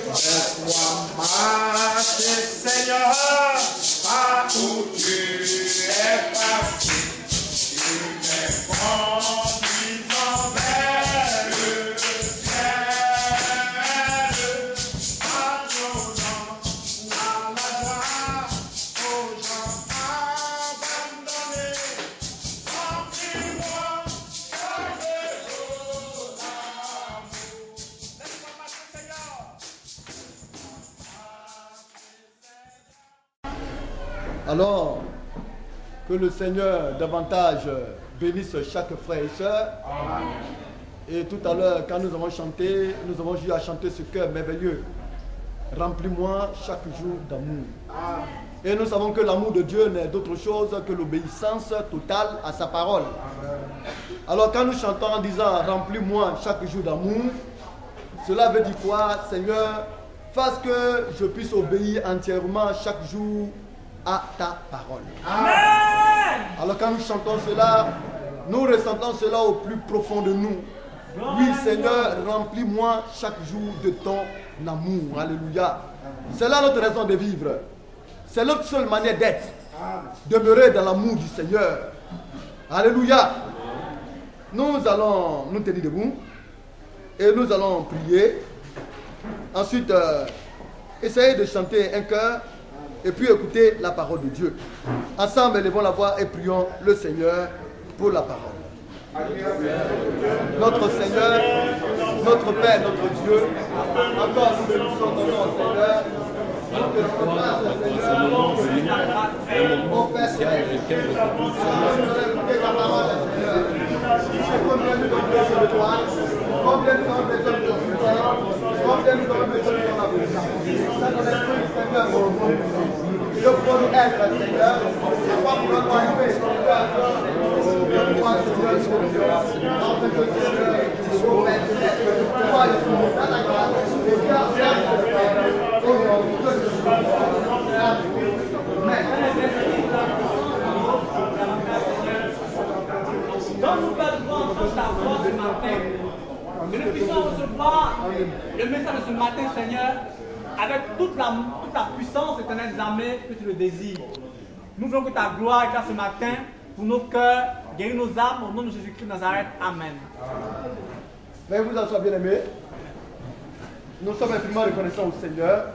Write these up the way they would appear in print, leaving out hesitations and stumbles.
Laisse-moi marcher, Seigneur, partout tu es passé. Tu m'es conduisant vers le ciel, pardonnant à la joie aux gens abandonnés. Remplis-moi chaque jour d'amour. Laisse-moi marcher, Seigneur. Alors, que le Seigneur davantage bénisse chaque frère et sœur. Et tout à l'heure, quand nous avons chanté, nous avons eu à chanter ce cœur merveilleux. Remplis-moi chaque jour d'amour. Et nous savons que l'amour de Dieu n'est d'autre chose que l'obéissance totale à sa parole. Alors quand nous chantons en disant remplis-moi chaque jour d'amour, cela veut dire quoi? Seigneur, fasse que je puisse obéir entièrement chaque jour à ta parole. Amen. Alors quand nous chantons cela, nous ressentons cela au plus profond de nous. Oui, Seigneur, remplis-moi chaque jour de ton amour. Alléluia. C'est là notre raison de vivre. C'est notre seule manière d'être. Demeurer dans l'amour du Seigneur. Alléluia. Nous allons nous tenir debout et nous allons prier. Ensuite, essayer de chanter un chœur et puis écouter la parole de Dieu. Ensemble, élevons la voix et prions le Seigneur pour la parole. Notre Seigneur, notre Père, notre Dieu, encore nous bénissons ton nom, Seigneur. Nous te rendons grâce, Seigneur. Mon Père, Seigneur, écouter ta parole, Seigneur. Combien nous avons besoin de toi, combien nous avons besoin de ton soutien, combien nous avons besoin de ton amour. Ça nous esprit, Seigneur, mon Dieu. Je peux nous être, Seigneur. Je crois pour notre arrivée, Seigneur. Je crois, Seigneur, sur le Dieu. En fait, Seigneur, au Père céleste, toi, je suis dans la grâce. Et Dieu a fait le Père. Au nom de Jésus. Amen. Donne-nous pas de voir entendre ta voix ce matin. Que nous puissions recevoir le message de ce matin, Seigneur, avec toute la puissance éternelle des armées que tu le désires. Nous voulons que ta gloire éclate ce matin pour nos cœurs, guérir nos âmes, au nom de Jésus-Christ de Nazareth. Amen. Veuillez vous asseoir, bien-aimés. Nous sommes infiniment reconnaissants au Seigneur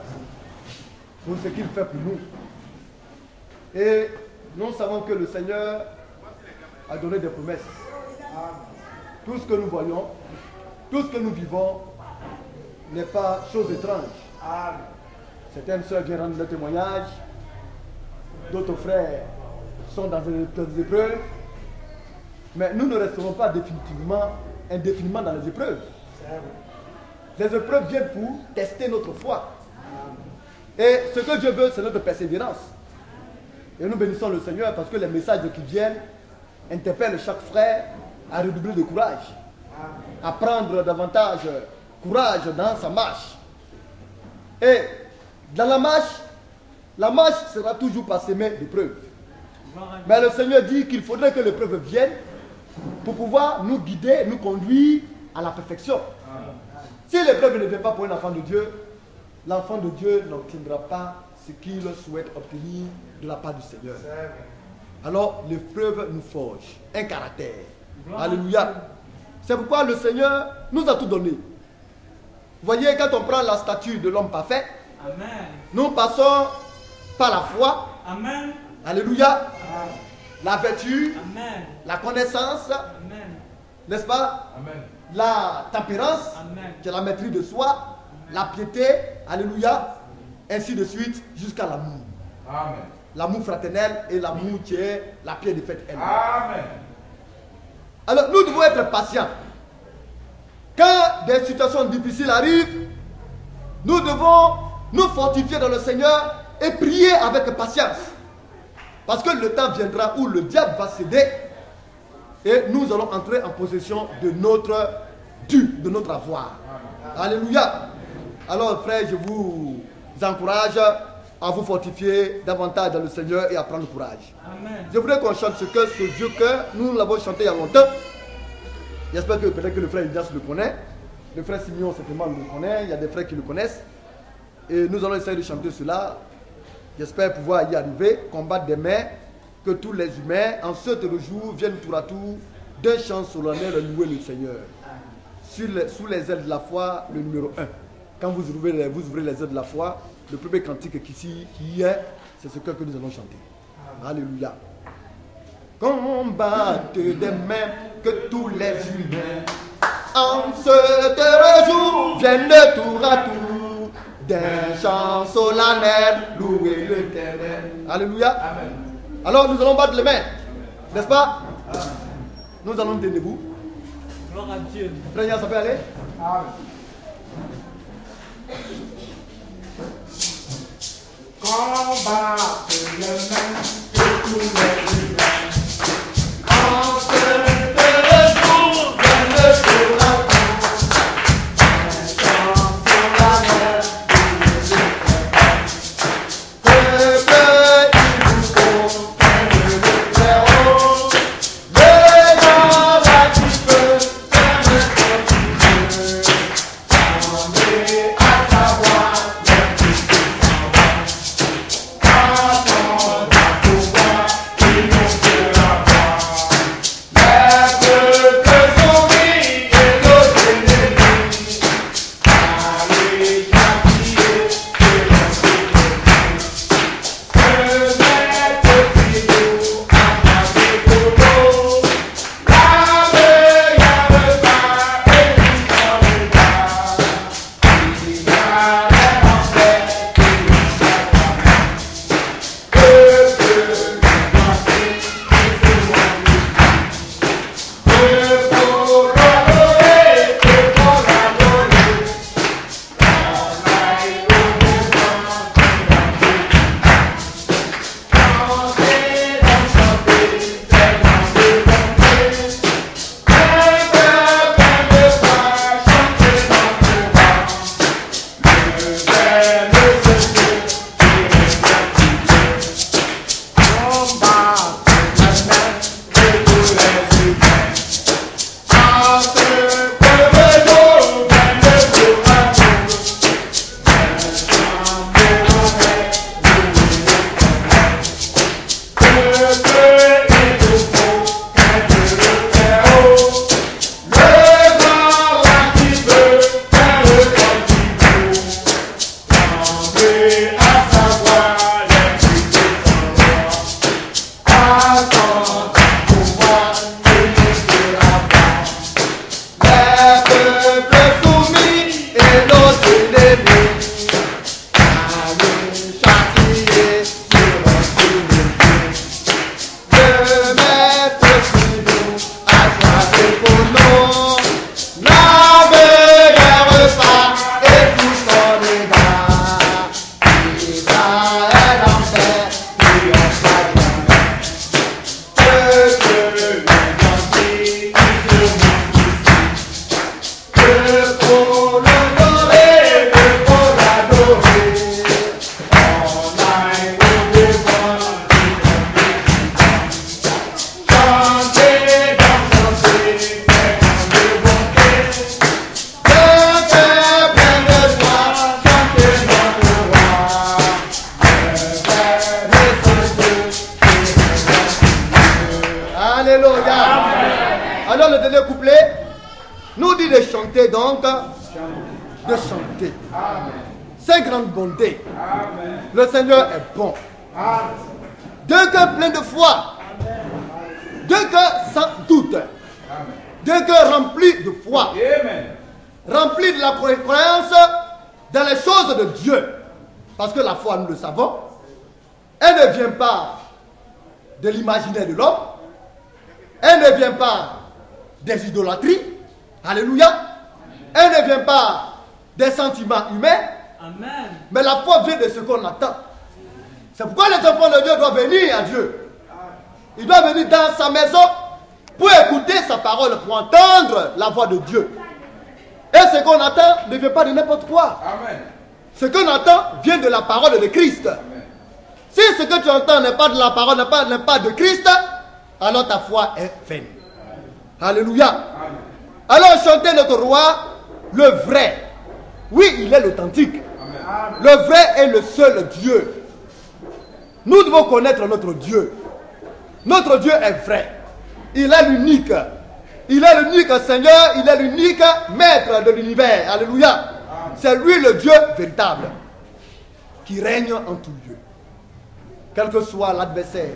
pour ce qu'il fait pour nous. Et nous savons que le Seigneur a donné des promesses. Tout ce que nous voyons, tout ce que nous vivons n'est pas chose étrange. Certaines sœurs viennent rendre le témoignage, d'autres frères sont dans des épreuves, mais nous ne resterons pas indéfiniment dans les épreuves. Les épreuves viennent pour tester notre foi. Et ce que Dieu veut, c'est notre persévérance. Et nous bénissons le Seigneur parce que les messages qui viennent interpellent chaque frère à redoubler de courage, à prendre davantage courage dans sa marche. Et dans la marche sera toujours parsemée d'épreuves. Mais le Seigneur dit qu'il faudrait que l'épreuve vienne pour pouvoir nous guider, nous conduire à la perfection. Si l'épreuve ne vient pas pour un enfant de Dieu, l'enfant de Dieu n'obtiendra pas ce qu'il souhaite obtenir de la part du Seigneur. Alors l'épreuve nous forge un caractère. Alléluia. C'est pourquoi le Seigneur nous a tout donné. Vous voyez, quand on prend la statue de l'homme parfait, Amen. nous passons par la foi. Amen. Alléluia. La vertu, Amen. la connaissance, Amen. n'est-ce pas? Amen. La tempérance, Amen. qui est la maîtrise de soi, la piété, alléluia, ainsi de suite, jusqu'à l'amour. Amen. L'amour fraternel et l'amour qui est la pierre de fête elle-même. Amen. Alors nous devons être patients. Quand des situations difficiles arrivent, nous devons nous fortifier dans le Seigneur et prier avec patience. Parce que le temps viendra où le diable va céder et nous allons entrer en possession de notre dû, de notre avoir. Alléluia. Alors frères, je vous encourage à vous fortifier davantage dans le Seigneur et à prendre courage. Amen. Je voudrais qu'on chante ce cœur, ce vieux cœur. Nous l'avons chanté il y a longtemps. J'espère que peut-être que le frère Ignace le connaît. Le frère Simeon certainement le connaît. Il y a des frères qui le connaissent. Et nous allons essayer de chanter cela. J'espère pouvoir y arriver. Combattre des mains, que tous les humains, en ce jour, viennent tour à tour d'un chant solennel louer le Seigneur. Sous les ailes de la foi, le numéro 1. Quand vous ouvrez les ailes de la foi, le premier cantique qui est, c'est ce que nous allons chanter. Alléluia. Combattre des mains, que tous les humains, en ce jour, viennent de tour à tour d'un chant solennel louer l'Éternel. Alléluia. Amen. Alors nous allons battre les mains, n'est-ce pas? Nous allons tenir debout. Gloire à Dieu. Très bien, ça peut aller? Amen. Combattre les mains de tous les humains. En ce jour, viennent de tour à tour un chant solennel louer l'Éternel. Que il vous faut le très haut, le grand là qui peut faire le Dieu, Demandez à savoir les plus attendre à pouvoir qui nous fera voir. Les peuples sont mis et nos ennemis. Allez, châtier et se mettre si nous à passer pour l'eau. La meilleure part et tout en regard. Il y a les enfer qui nous attendent. Eux peuvent danser et se montrer. Eux pour l'adorer et pour l'adorer. On aille au devant de la Chanter, chanter, c'est danser, danser. Un cœur plein de foi, chanter notre voix. Le verbe se fait, combattre les mains de tous les humains. En ce peuple d'eau, viennent de tour à tour. Un chant mélodieux, louer l'Éternel. Peuple et tout faut, craindre le très haut. Le grand là qui peut faire le grand qui peut. Demandez à savoir les plus descendants. Attendre à pouvoir qui nous fera voir. les peuples soumis et nos ennemis. Allez, châtier sur le mettre sur nous, à choisir pour nous la meilleure part et tout son égard. Israël en paix, triomphera jamais. Que nous danser, qui se montre. Que pour l'honorer, Que pour l'adorer, on aille au devant du chanter, danser, c'est comme le bonté. le cœur plein de joie, Chanter notre roi, Alléluia. Alors le dernier couplet nous dit de chanter donc, de chanter. C'est grande bonté. Le Seigneur est bon. Deux cœurs pleins de foi. Deux cœurs sans doute. Deux cœurs remplis de foi. Amen. Remplis de la croyance dans les choses de Dieu. Parce que la foi, nous le savons, elle ne vient pas de l'imaginaire de l'homme. Elle ne vient pas des idolâtries. Alléluia. Elle ne vient pas des sentiments humains. Amen. Mais la foi vient de ce qu'on attend. C'est pourquoi les enfants de Dieu doivent venir à Dieu. Ils doivent venir dans sa maison pour écouter sa parole, pour entendre la voix de Dieu. Et ce qu'on attend ne vient pas de n'importe quoi. Amen. Ce qu'on attend vient de la parole de Christ. Si ce que tu entends n'est pas de la parole, n'est pas de Christ, alors ta foi est vaine. Alléluia. Alors chantez notre roi, le vrai. Oui, il est l'authentique. Le vrai et le seul Dieu. Nous devons connaître notre Dieu. Notre Dieu est vrai. Il est l'unique. Il est l'unique Seigneur. Il est l'unique Maître de l'univers. Alléluia. C'est lui le Dieu véritable qui règne en tout lieu. Quel que soit l'adversaire,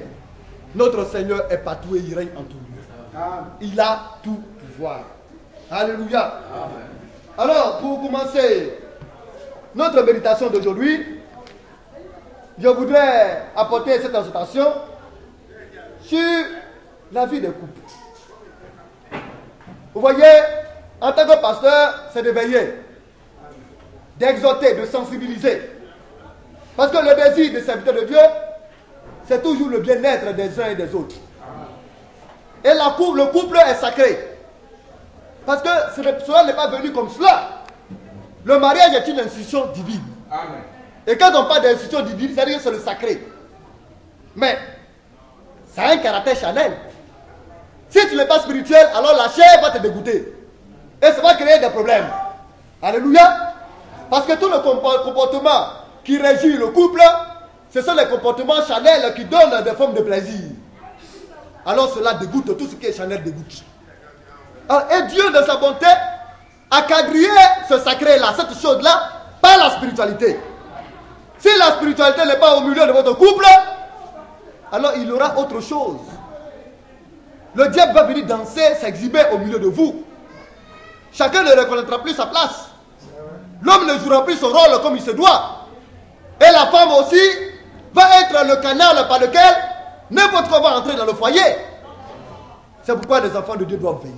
notre Seigneur est partout et il règne en tout lieu. Il a tout pouvoir. Alléluia. Alors, pour commencer notre méditation d'aujourd'hui, je voudrais apporter cette exhortation sur la vie des couples. Vous voyez, en tant que pasteur, c'est de veiller, d'exhorter, de sensibiliser. Parce que le désir des serviteurs de Dieu, c'est toujours le bien-être des uns et des autres. Et le couple est sacré. Parce que cela n'est pas venu comme cela. Le mariage est une institution divine. Amen. Et quand on parle d'institution divine, c'est-à-dire que c'est le sacré. Mais, ça a un caractère charnel. Si tu n'es pas spirituel, alors la chair va te dégoûter. Et ça va créer des problèmes. Alléluia. Parce que tout le comportement qui régit le couple, ce sont les comportements charnels qui donnent des formes de plaisir. Alors cela dégoûte, tout ce qui est charnel dégoûte. Alors, et Dieu, de sa bonté, a quadrillé ce sacré-là, cette chose-là, par la spiritualité. Si la spiritualité n'est pas au milieu de votre couple, alors il y aura autre chose. Le diable va venir danser, s'exhiber au milieu de vous. Chacun ne reconnaîtra plus sa place. L'homme ne jouera plus son rôle comme il se doit. Et la femme aussi va être le canal par lequel n'importe quoi va entrer dans le foyer. C'est pourquoi les enfants de Dieu doivent veiller.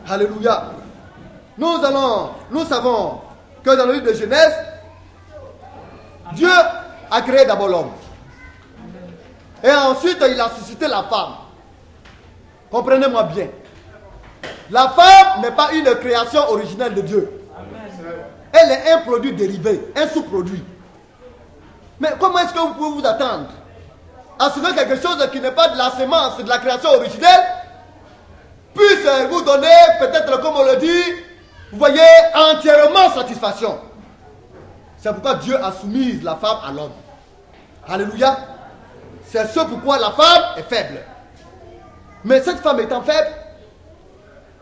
Alléluia. Nous savons que dans le livre de Genèse, Dieu a créé d'abord l'homme. Et ensuite, il a suscité la femme. Comprenez-moi bien. La femme n'est pas une création originelle de Dieu. Elle est un produit dérivé, un sous-produit. Mais comment est-ce que vous pouvez vous attendre à ce que quelque chose qui n'est pas de la sémence, de la création originelle, puisse vous donner, peut-être comme on le dit, vous voyez, entièrement satisfaction. C'est pourquoi Dieu a soumis la femme à l'homme. Alléluia. C'est ce pourquoi la femme est faible. Mais cette femme étant faible,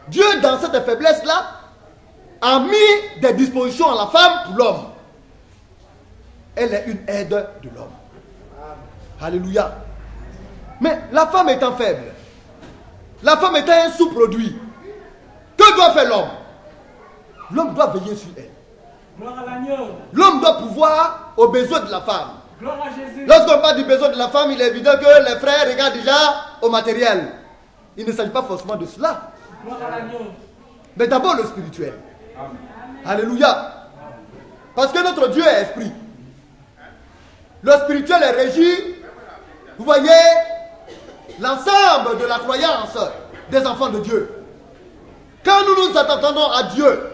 Dieu, dans cette faiblesse-là, a mis des dispositions à la femme pour l'homme. Elle est une aide de l'homme. Alléluia. Mais la femme étant faible, la femme étant un sous-produit, que doit faire l'homme? L'homme doit veiller sur elle. L'homme doit pouvoir aux besoins de la femme. Lorsqu'on parle du besoin de la femme, il est évident que les frères regardent déjà au matériel. Il ne s'agit pas forcément de cela. Mais d'abord le spirituel. Amen. Alléluia. Parce que notre Dieu est esprit. Le spirituel est régi, vous voyez, l'ensemble de la croyance des enfants de Dieu. Quand nous nous attendons à Dieu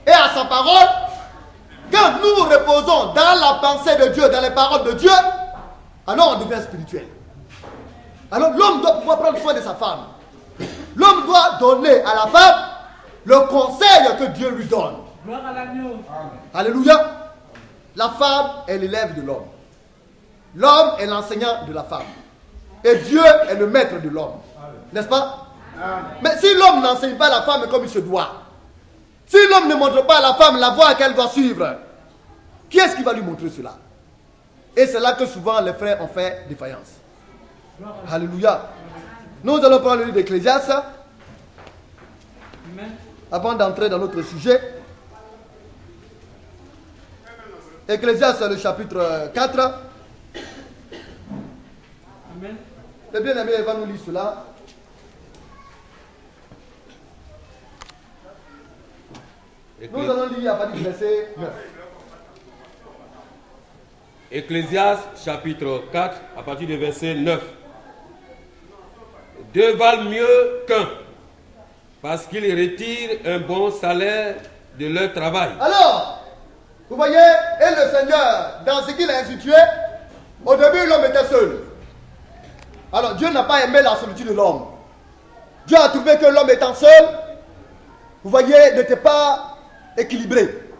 et à sa parole, quand nous reposons dans la pensée de Dieu, dans les paroles de Dieu, alors on devient spirituel. Alors l'homme doit pouvoir prendre soin de sa femme. L'homme doit donner à la femme le conseil que Dieu lui donne. Alléluia. La femme est l'élève de l'homme. L'homme est l'enseignant de la femme. Et Dieu est le maître de l'homme. N'est-ce pas? Mais si l'homme n'enseigne pas la femme comme il se doit, si l'homme ne montre pas à la femme la voie qu'elle doit suivre, qui est-ce qui va lui montrer cela? Et c'est là que souvent les frères ont fait défaillance. Alléluia. Nous allons prendre le livre d'Ecclésiaste avant d'entrer dans notre sujet. Ecclésiaste, le chapitre 4. Amen. Le bien-aimé va nous lire cela. Nous allons lire à partir du verset 9. Ecclésiaste, chapitre 4, à partir du verset 9. Deux valent mieux qu'un, parce qu'ils retirent un bon salaire de leur travail. Alors, vous voyez, et le Seigneur, dans ce qu'il a institué, au début l'homme était seul. Alors Dieu n'a pas aimé la solitude de l'homme. Dieu a trouvé que l'homme étant seul, vous voyez, n'était pas équilibré.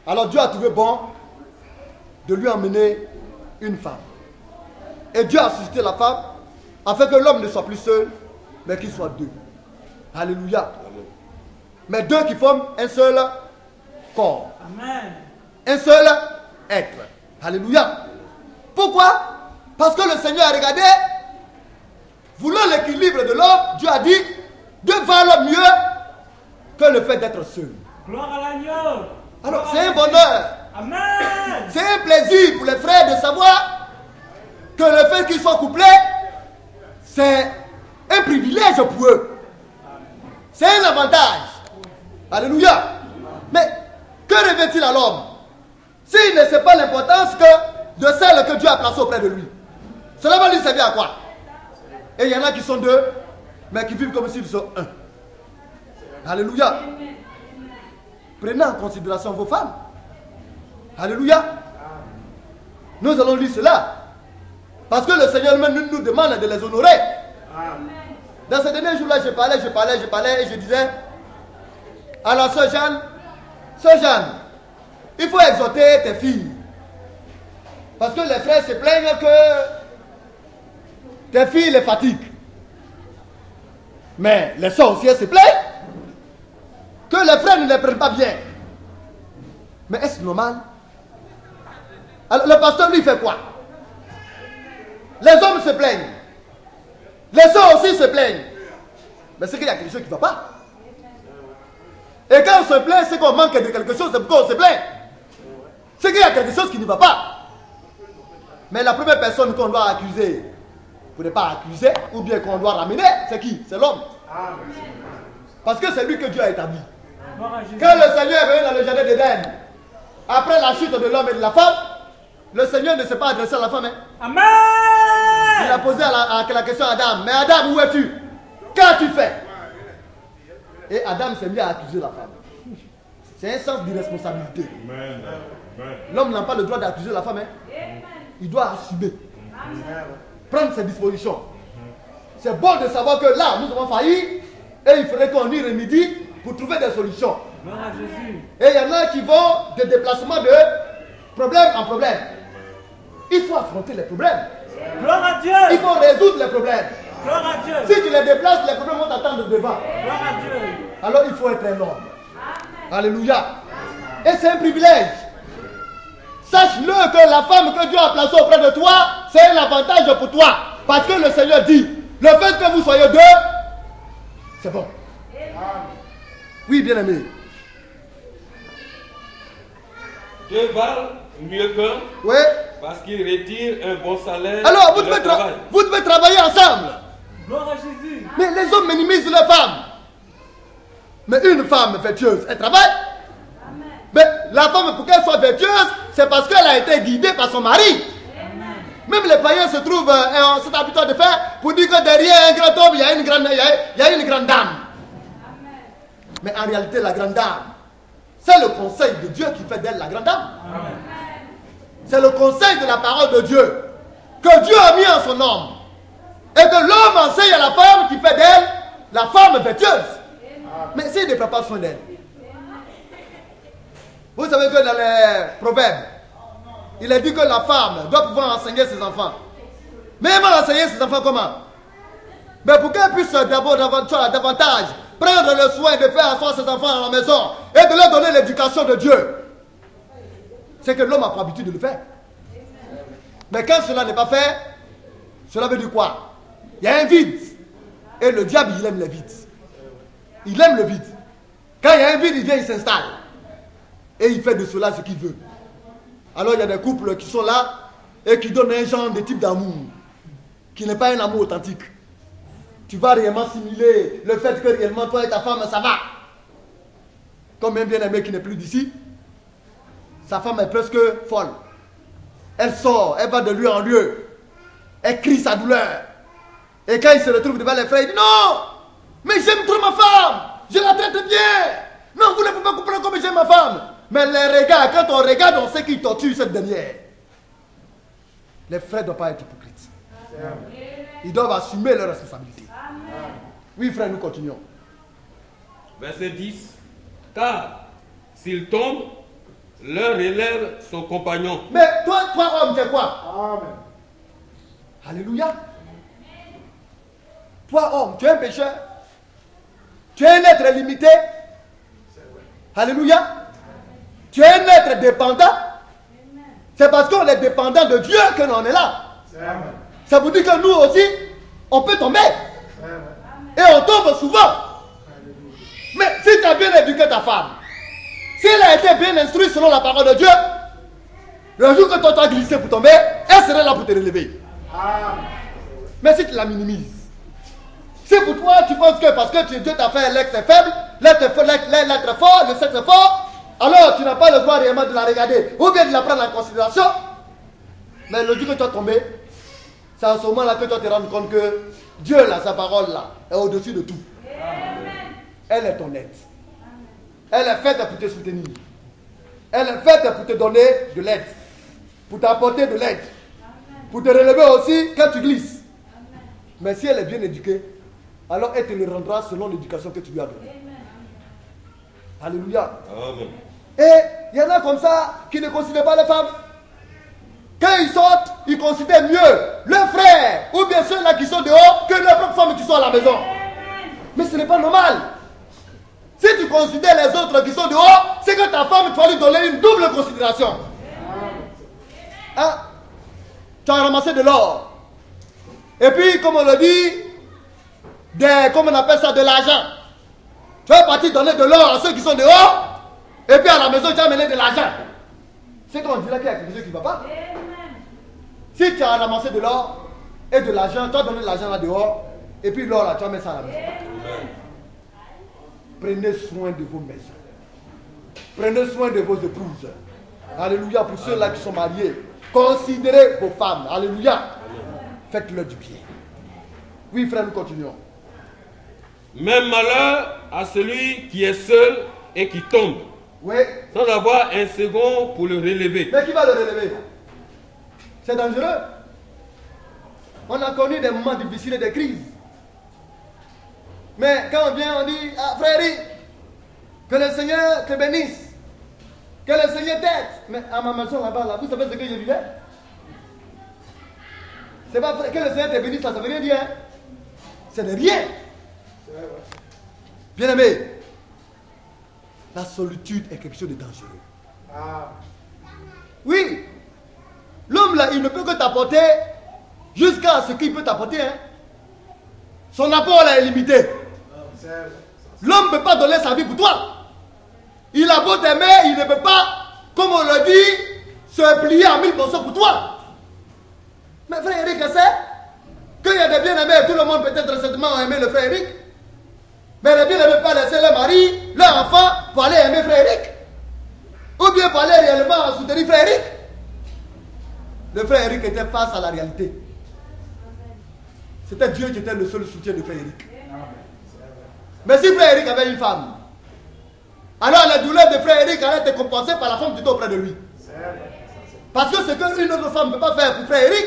Alors Dieu a trouvé bon de lui emmener une femme. Et Dieu a suscité la femme afin que l'homme ne soit plus seul, mais qu'il soit deux. Alléluia. Mais deux qui forment un seul corps. Amen. Un seul être. Alléluia. Pourquoi? Parce que le Seigneur a regardé, voulant l'équilibre de l'homme, Dieu a dit, deux valent mieux que le fait d'être seul. Gloire à l'agneau. Alors c'est un bonheur. Amen. C'est un plaisir pour les frères de savoir que le fait qu'ils soient couplés, c'est un privilège pour eux. C'est un avantage. Alléluia. Mais que revient-il à l'homme s'il ne sait pas l'importance de celle que Dieu a placée auprès de lui? Cela va lui servir à quoi? Et il y en a qui sont deux, mais qui vivent comme s'ils sont un. Alléluia. Prenez en considération vos femmes. Alléluia. Nous allons lire cela. Parce que le Seigneur même nous demande de les honorer. Dans ces derniers jours-là, je parlais et je disais, alors Sœur Jeanne, il faut exhorter tes filles. Parce que les frères se plaignent que tes filles les fatiguent. Mais les sœurs aussi, elles se plaignent que les frères ne les prennent pas bien. Mais est-ce normal? Alors le pasteur lui fait quoi? Les hommes se plaignent. Les sœurs aussi se plaignent. Mais c'est qu'il y a quelque chose qui ne va pas. Et quand on se plaint, c'est qu'on manque de quelque chose, c'est pourquoi on se plaint. C'est qu'il y a quelque chose qui ne va pas. Mais la première personne qu'on doit accuser, pour ne pas accuser, ou bien qu'on doit ramener, c'est qui? C'est l'homme. Parce que c'est lui que Dieu a établi. Quand le Seigneur est venu dans le jardin d'Éden, après la chute de l'homme et de la femme, le Seigneur ne s'est pas adressé à la femme. Amen. Il a posé la question à Adam. Mais Adam, où es-tu? Qu'as-tu fait? Et Adam s'est mis à accuser la femme. C'est un sens d'irresponsabilité. L'homme n'a pas le droit d'accuser la femme. Il doit assumer. Prendre ses dispositions. C'est bon de savoir que là, nous avons failli. Et il faudrait qu'on y remédie pour trouver des solutions. Et il y en a qui vont de déplacement de problème en problème. Il faut affronter les problèmes. Gloire à Dieu. Il faut résoudre les problèmes. Gloire à Dieu. Si tu les déplaces, les problèmes vont t'attendre devant. Gloire à Dieu. Alors il faut être un homme. Alléluia. Et c'est un privilège. Sache-le que la femme que Dieu a placée auprès de toi, c'est un avantage pour toi. Parce que le Seigneur dit, le fait que vous soyez deux, c'est bon. Oui, bien aimé. Deux valent mieux qu'un. Oui. Parce qu'ils retirent un bon salaire. Alors, de leur travail. vous devez travailler ensemble. Gloire à Jésus. Mais les hommes minimisent les femmes. Mais une femme vertueuse, elle travaille. Amen. Mais la femme, pour qu'elle soit vertueuse, c'est parce qu'elle a été guidée par son mari. Amen. Même les païens se trouvent cette habitude de faire pour dire que derrière un grand homme, il y a une grande dame. Amen. Mais en réalité, la grande dame, c'est le conseil de Dieu qui fait d'elle la grande dame. Amen. C'est le conseil de la parole de Dieu que Dieu a mis en son homme. Et que l'homme enseigne à la femme qui fait d'elle la femme vertueuse. Mais s'il ne prend pas soin d'elle. Vous savez que dans les proverbes, il est dit que la femme doit pouvoir enseigner ses enfants. Mais elle va enseigner ses enfants comment? Mais pour qu'elle puisse d'abord davantage prendre le soin de faire asseoir ses enfants à la maison et de leur donner l'éducation de Dieu. C'est que l'homme a pour habitude de le faire. Mais quand cela n'est pas fait, cela veut dire quoi? Il y a un vide. Et le diable, il aime le vide. Il aime le vide. Quand il y a un vide, il vient, il s'installe. Et il fait de cela ce qu'il veut. Alors il y a des couples qui sont là et qui donnent un genre de type d'amour qui n'est pas un amour authentique. Tu vas réellement simuler le fait que réellement toi et ta femme, ça va. Comme un bien-aimé qui n'est plus d'ici, sa femme est presque folle. Elle sort, elle va de lieu en lieu. Elle crie sa douleur. Et quand il se retrouve devant les frères, il dit non, mais j'aime trop ma femme, je la traite bien. Non, vous ne pouvez pas comprendre comme j'aime ma femme. Mais les regards, quand on regarde, on sait qu'il torture cette dernière. Les frères ne doivent pas être hypocrites. Ils doivent assumer leurs responsabilités. Oui, frère, nous continuons. Verset 10. Car s'ils tombent, leur relève son compagnon. Mais toi homme, tu es quoi? Amen. Alléluia. Toi homme, tu es un pécheur. Tu es un être limité. Alléluia. Tu es un être dépendant. C'est parce qu'on est dépendant de Dieu que l'on est là. Amen. Ça vous dit que nous aussi, on peut tomber. Amen. Et on tombe souvent. Mais si tu as bien éduqué ta femme, si elle a été bien instruite selon la parole de Dieu, le jour que toi tu as glissé pour tomber, elle serait là pour te relever. Amen. Mais si tu la minimises, si pour toi tu penses que parce que Dieu t'a fait l'être faible, l'être fort, le sexe fort, alors tu n'as pas le droit réellement de la regarder ou bien de la prendre en considération. Mais le jour que tu as tombé, c'est à ce moment-là que tu te rends compte que Dieu, là, sa parole, là, est au-dessus de tout. Amen. Elle est ton aide. Elle est faite pour te soutenir. Elle est faite pour te donner de l'aide. Pour t'apporter de l'aide. Pour te relever aussi quand tu glisses. Mais si elle est bien éduquée, alors elle te le rendra selon l'éducation que tu lui as donnée. Alléluia. Amen. Et il y en a comme ça qui ne considèrent pas les femmes. Quand ils sortent, ils considèrent mieux leurs frères ou bien ceux-là qui sont dehors que leurs propres femmes qui sont à la maison. Mais ce n'est pas normal. Si tu considères les autres qui sont dehors, c'est que ta femme, tu vas lui donner une double considération. Hein? Tu as ramassé de l'or. Et puis, comme on le dit, comme on appelle ça, de l'argent. Tu vas partir donner de l'or à ceux qui sont dehors. Et puis à la maison, tu as amené de l'argent. C'est qu'on dit là qu'il y a quelque chose qui ne va pas. Si tu as ramassé de l'or et de l'argent, tu as donné de l'argent là dehors. Et puis l'or là, tu as mis ça à la maison. Prenez soin de vos maisons. Prenez soin de vos épouses. Alléluia. Pour ceux-là qui sont mariés, considérez vos femmes. Alléluia. Faites-leur du bien. Oui, frère, nous continuons. Même malheur à celui qui est seul et qui tombe, Oui. sans avoir un second pour le relever. Mais qui va le relever? C'est dangereux. On a connu des moments difficiles et des crises. Mais quand on vient, on dit, ah, frère, que le Seigneur te bénisse. Que le Seigneur t'aide. Mais à ma maison là-bas, là, vous savez ce que je vivais? C'est pas que le Seigneur te bénisse, ça ne veut rien dire. Hein? C'est de rien. Bien aimé, la solitude est quelque chose de dangereux. Ah. Oui. L'homme là, il ne peut que t'apporter jusqu'à ce qu'il peut t'apporter. Hein. Son apport là est limité. L'homme ne peut pas donner sa vie pour toi. Il a beau t'aimer, il ne peut pas, comme on le dit, se plier en 1000 morceaux pour toi. Mais frère Eric, c'est qu'il y a des bien-aimés, tout le monde peut-être certainement aimé le frère Eric. Mais les bien-aimés pas laisser leur mari, leur enfant, pour aller aimer frère Eric. Ou bien pour aller réellement soutenir frère Eric. Le frère Eric était face à la réalité. C'était Dieu qui était le seul soutien de frère Eric. Mais si frère Eric avait une femme, alors la douleur de frère Eric allait être compensée par la femme qui était auprès de lui. Parce que ce qu'une autre femme ne peut pas faire pour frère Eric,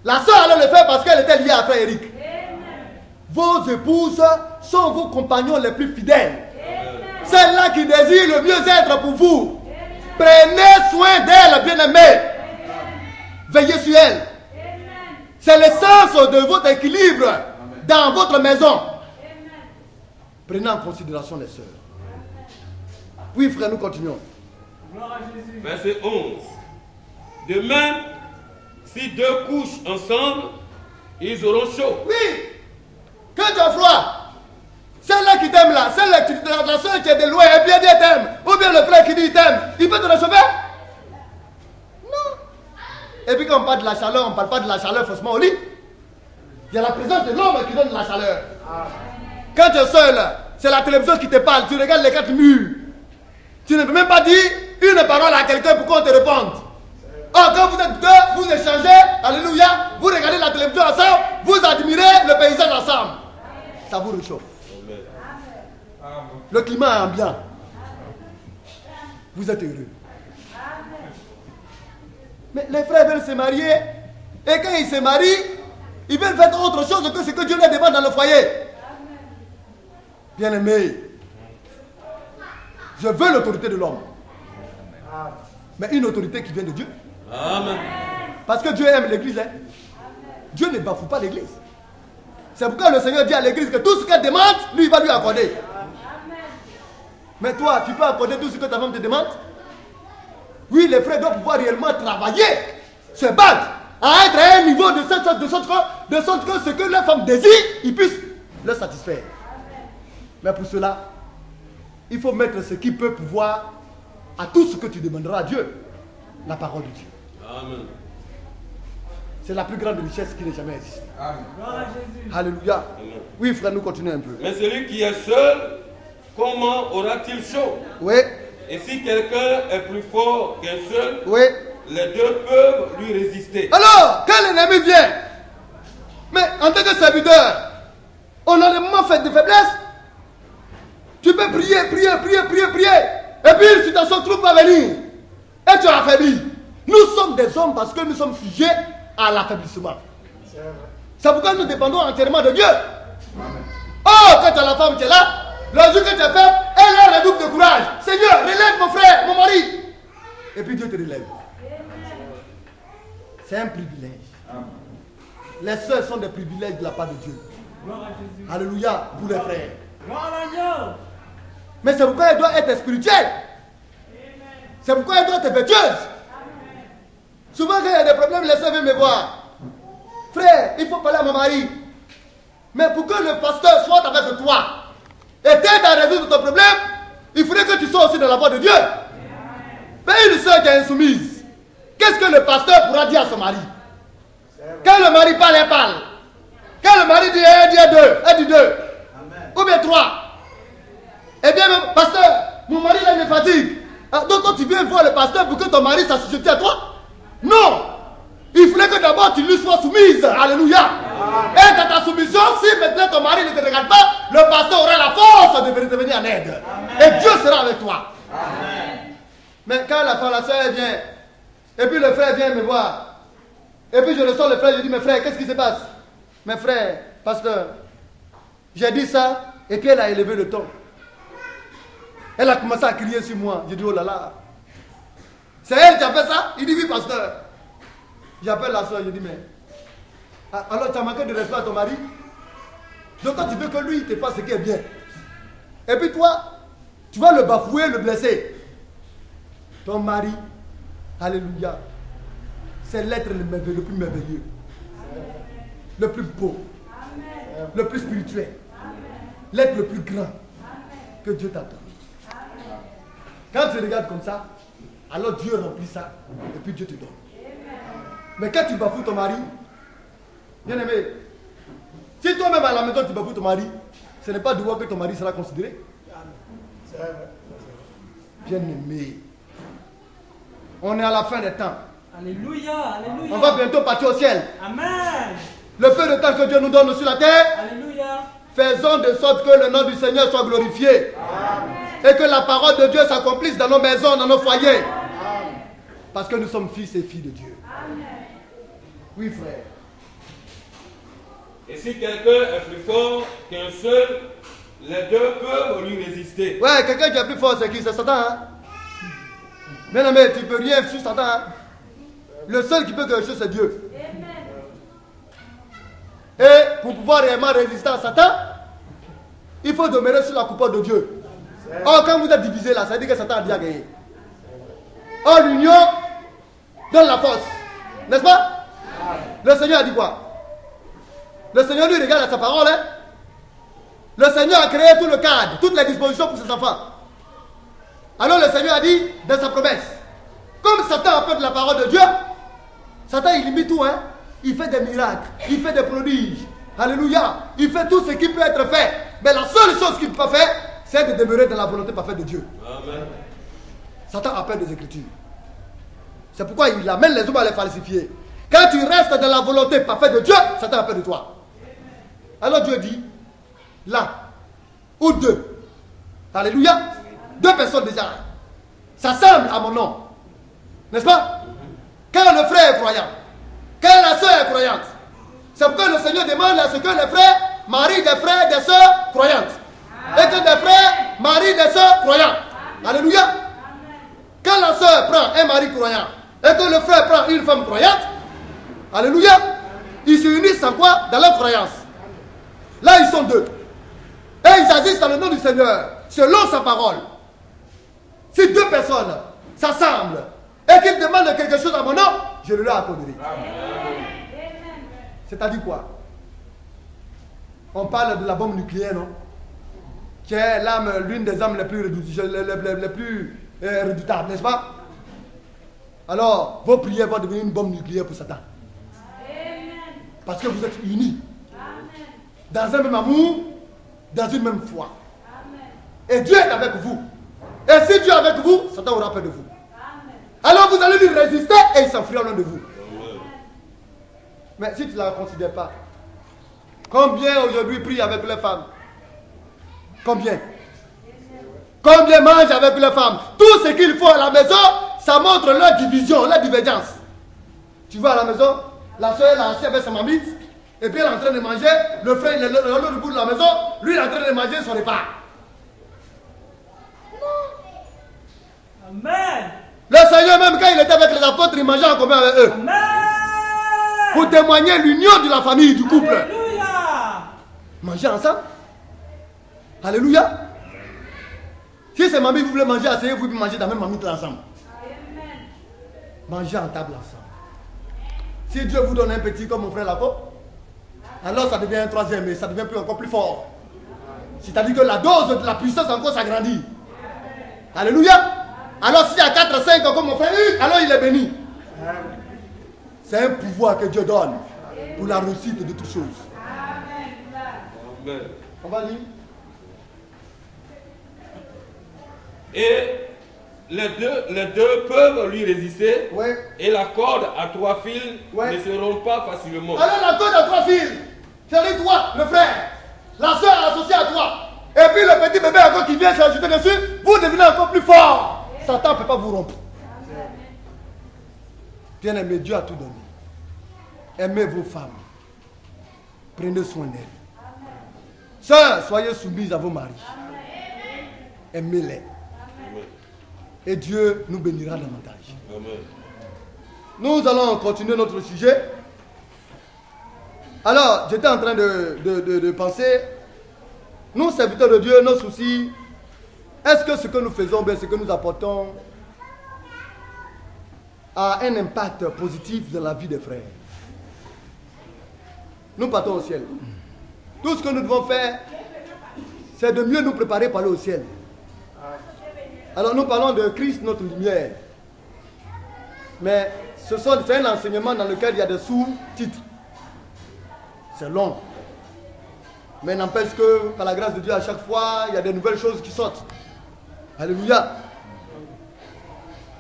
la soeur allait le faire parce qu'elle était liée à frère Eric. Vos épouses sont vos compagnons les plus fidèles. Celles-là qui désirent le mieux-être pour vous. Prenez soin d'elles, bien-aimées. Veillez sur elles. C'est l'essence de votre équilibre dans votre maison. Prenez en considération les sœurs. Oui, frère, nous continuons. Verset 11. De même, si deux couchent ensemble, ils auront chaud. Oui. Quand tu as froid, celle-là qui t'aime là, celle-là qui la soeur qui est de loin, et bien Dieu t'aime, ou bien le frère qui dit il t'aime, il peut te recevoir? Non. Et puis quand on parle de la chaleur, on ne parle pas de la chaleur forcément au lit. Il y a la présence de l'homme qui donne la chaleur. Quand tu es seul, c'est la télévision qui te parle, tu regardes les quatre murs. Tu ne peux même pas dire une parole à quelqu'un pour qu'on te réponde. Or, quand vous êtes deux, vous échangez, alléluia, vous regardez la télévision ensemble, vous admirez le paysage ensemble. Ça vous réchauffe. Le climat est ambiant. Vous êtes heureux. Mais les frères veulent se marier, et quand ils se marient, ils veulent faire autre chose que ce que Dieu leur demande dans le foyer. Bien-aimé, je veux l'autorité de l'homme. Mais une autorité qui vient de Dieu. Amen. Parce que Dieu aime l'église. Hein. Dieu ne bafoue pas l'église. C'est pourquoi le Seigneur dit à l'église que tout ce qu'elle demande, lui, il va lui accorder. Mais toi, tu peux accorder tout ce que ta femme te demande? Oui, les frères doivent pouvoir réellement travailler, se battre, à être à un niveau de sorte que ce que leur femme désire, ils puissent le satisfaire. Mais pour cela, il faut mettre ce qui peut pouvoir à tout ce que tu demanderas à Dieu, la parole de Dieu. Amen. C'est la plus grande richesse qui n'ait jamais existé. Amen. Alléluia. Amen. Oui, frère, nous continuons un peu. Mais celui qui est seul, comment aura-t-il chaud? Oui, Et si quelqu'un est plus fort qu'un seul, oui. les deux peuvent lui résister. Alors, quand l'ennemi vient, mais en tant que serviteur, on a des moments faits de faiblesse. Tu peux prier. Et puis, une situation trouble va venir. Et tu es affaibli. Nous sommes des hommes parce que nous sommes sujets à l'affaiblissement. C'est pourquoi nous dépendons entièrement de Dieu. Oh, quand tu as la femme, tu es là. Le jour que tu es faible, elle a redouble de courage. Seigneur, relève mon frère, mon mari. Et puis Dieu te relève. C'est un privilège. Les sœurs sont des privilèges de la part de Dieu. Alléluia pour les frères. Mais c'est pourquoi elle doit être spirituelle. C'est pourquoi elle doit être vertueuse. Souvent quand il y a des problèmes, les sœurs viennent me voir. Frère, il faut parler à mon mari. Mais pour que le pasteur soit avec toi et t'aide à résoudre ton problème, il faudrait que tu sois aussi dans la voie de Dieu. Mais une sœur qui est insoumise, qu'est-ce que le pasteur pourra dire à son mari? Quand le mari parle, elle parle. Quand le mari dit 1, dit 2, elle dit 2. Ou bien 3. Eh bien, pasteur, mon mari là, il me fatigue. Donc toi, tu viens voir le pasteur pour que ton mari s'assujettisse à toi? Non. Il fallait que d'abord tu lui sois soumise. Alléluia. Et dans ta soumission, si maintenant ton mari ne te regarde pas, le pasteur aura la force de venir en aide. Et Dieu sera avec toi. Amen. Mais quand la soeur vient, et puis le frère vient me voir, et puis je ressors le frère, je dis, mes frères, qu'est-ce qui se passe? Mes frères, pasteur, j'ai dit ça, et puis elle a élevé le ton. Elle a commencé à crier sur moi. J'ai dit, oh là là. C'est elle qui a fait ça? Il dit, oui, pasteur. J'appelle la soeur, je dis, mais alors tu as manqué de respect à ton mari? Donc quand tu veux que lui te fasse ce qui est bien, et puis toi, tu vas le bafouer, le blesser. Ton mari, alléluia, c'est l'être le plus merveilleux, le plus beau, le plus spirituel, l'être le plus grand que Dieu t'a donné. Quand tu regardes comme ça, alors Dieu remplit ça, et puis Dieu te donne. Mais quand tu bafoues ton mari, bien aimé, si toi-même à la maison tu bafoues ton mari, ce n'est pas de voir que ton mari sera considéré. Bien aimé, on est à la fin des temps. Alléluia, alléluia. On va bientôt partir au ciel. Amen. Le peu de temps que Dieu nous donne sur la terre, Alléluia. faisons de sorte que le nom du Seigneur soit glorifié. Amen. Et que la parole de Dieu s'accomplisse dans nos maisons, dans nos foyers. Amen. Parce que nous sommes fils et filles de Dieu. Amen. Oui, frère. Et si quelqu'un est plus fort qu'un seul, les deux peuvent lui résister. Ouais, quelqu'un qui est plus fort, c'est qui? C'est Satan. Hein? Bien aimé, tu ne peux rien sur Satan. Hein? Le seul qui peut quelque chose, c'est Dieu. Et pour pouvoir réellement résister à Satan, il faut demeurer sur la coupole de Dieu. Or, quand vous êtes divisé là, ça veut dire que Satan a déjà gagné. Or, l'union donne la force. N'est-ce pas? Le Seigneur a dit quoi? Le Seigneur lui regarde à sa parole. Hein? Le Seigneur a créé tout le cadre, toutes les dispositions pour ses enfants. Alors le Seigneur a dit dans sa promesse, comme Satan a peur de la parole de Dieu, Satan il limite tout. Hein? Il fait des miracles, il fait des prodiges. Alléluia. Il fait tout ce qui peut être fait. Mais la seule chose qu'il ne peut pas faire, c'est de demeurer dans la volonté parfaite de Dieu. Amen. Satan a peur des Écritures. C'est pourquoi il amène les hommes à les falsifier. Quand tu restes dans la volonté parfaite de Dieu, Satan a peur de toi. Alors Dieu dit, là, ou deux, alléluia, deux personnes déjà s'assemblent à mon nom. N'est-ce pas? Quand le frère est croyant, quand la soeur est croyante, c'est pourquoi le Seigneur demande à ce que les frères marient des frères et des soeurs croyantes. Et que des frères marient des soeurs croyantes. Alléluia. Quand la soeur prend un mari croyant et que le frère prend une femme croyante, alléluia, ils se unissent en quoi? Dans leur croyance. Là, ils sont deux. Et ils agissent dans le nom du Seigneur, selon sa parole. Si deux personnes s'assemblent et qu'ils demandent quelque chose à mon nom, je le leur accorderai. C'est-à-dire quoi? On parle de la bombe nucléaire, non? Qui est l'une des armes les plus redoutables, n'est-ce pas? Alors, vos prières vont devenir une bombe nucléaire pour Satan. Parce que vous êtes unis. Dans un même amour, dans une même foi. Et Dieu est avec vous. Et si Dieu est avec vous, Satan aura peur de vous. Alors vous allez lui résister et il s'enfuira loin de vous. Mais si tu ne la considères pas, combien aujourd'hui prient avec les femmes? Combien? Combien mangent avec les femmes? Tout ce qu'il faut à la maison, ça montre leur division, leur divergence. Tu vois à la maison, la soeur est assise avec sa mamite, et puis elle est en train de manger, le frère il est à l'autre bout de la maison, lui il est en train de manger son repas. Amen. Le Seigneur même quand il était avec les apôtres, il mangeait en commun avec eux. Amen. Pour témoigner l'union de la famille, du couple. Alléluia. Manger ensemble. Alléluia. Si c'est mamie, vous voulez manger, asseyez-vous et manger dans la même mamie ensemble. Manger en table ensemble. Si Dieu vous donne un petit comme mon frère Laco, alors ça devient un troisième et ça devient encore plus fort. C'est-à-dire que la dose de la puissance encore s'agrandit. Alléluia. Alors s'il y a 4, 5 comme mon frère, alors il est béni. C'est un pouvoir que Dieu donne pour la réussite de toutes choses. Amen. On va lire. Et les deux peuvent lui résister. Ouais. Et la corde à 3 fils Ouais. ne se rompt pas facilement. Alors la corde à 3 fils, c'est toi, le frère, la soeur associée à toi, et puis le petit bébé encore qui vient s'ajouter dessus, vous devenez encore plus fort. Satan ne peut pas vous rompre. Bien aimé, Dieu a tout donné. Aimez vos femmes. Prenez soin d'elles. Sœurs, soyez soumises à vos maris. Aimez-les. Et Dieu nous bénira davantage. Amen. Nous allons continuer notre sujet. Alors, j'étais en train de penser, nous, serviteurs de Dieu, nos soucis, est-ce que ce que nous faisons, bien ce que nous apportons, a un impact positif dans la vie des frères? Nous partons au ciel. Tout ce que nous devons faire, c'est de mieux nous préparer pour aller au ciel. Alors nous parlons de Christ, notre lumière. Mais c'est un enseignement dans lequel il y a des sous-titres. C'est long. Mais n'empêche que, par la grâce de Dieu, à chaque fois, il y a des nouvelles choses qui sortent. Alléluia.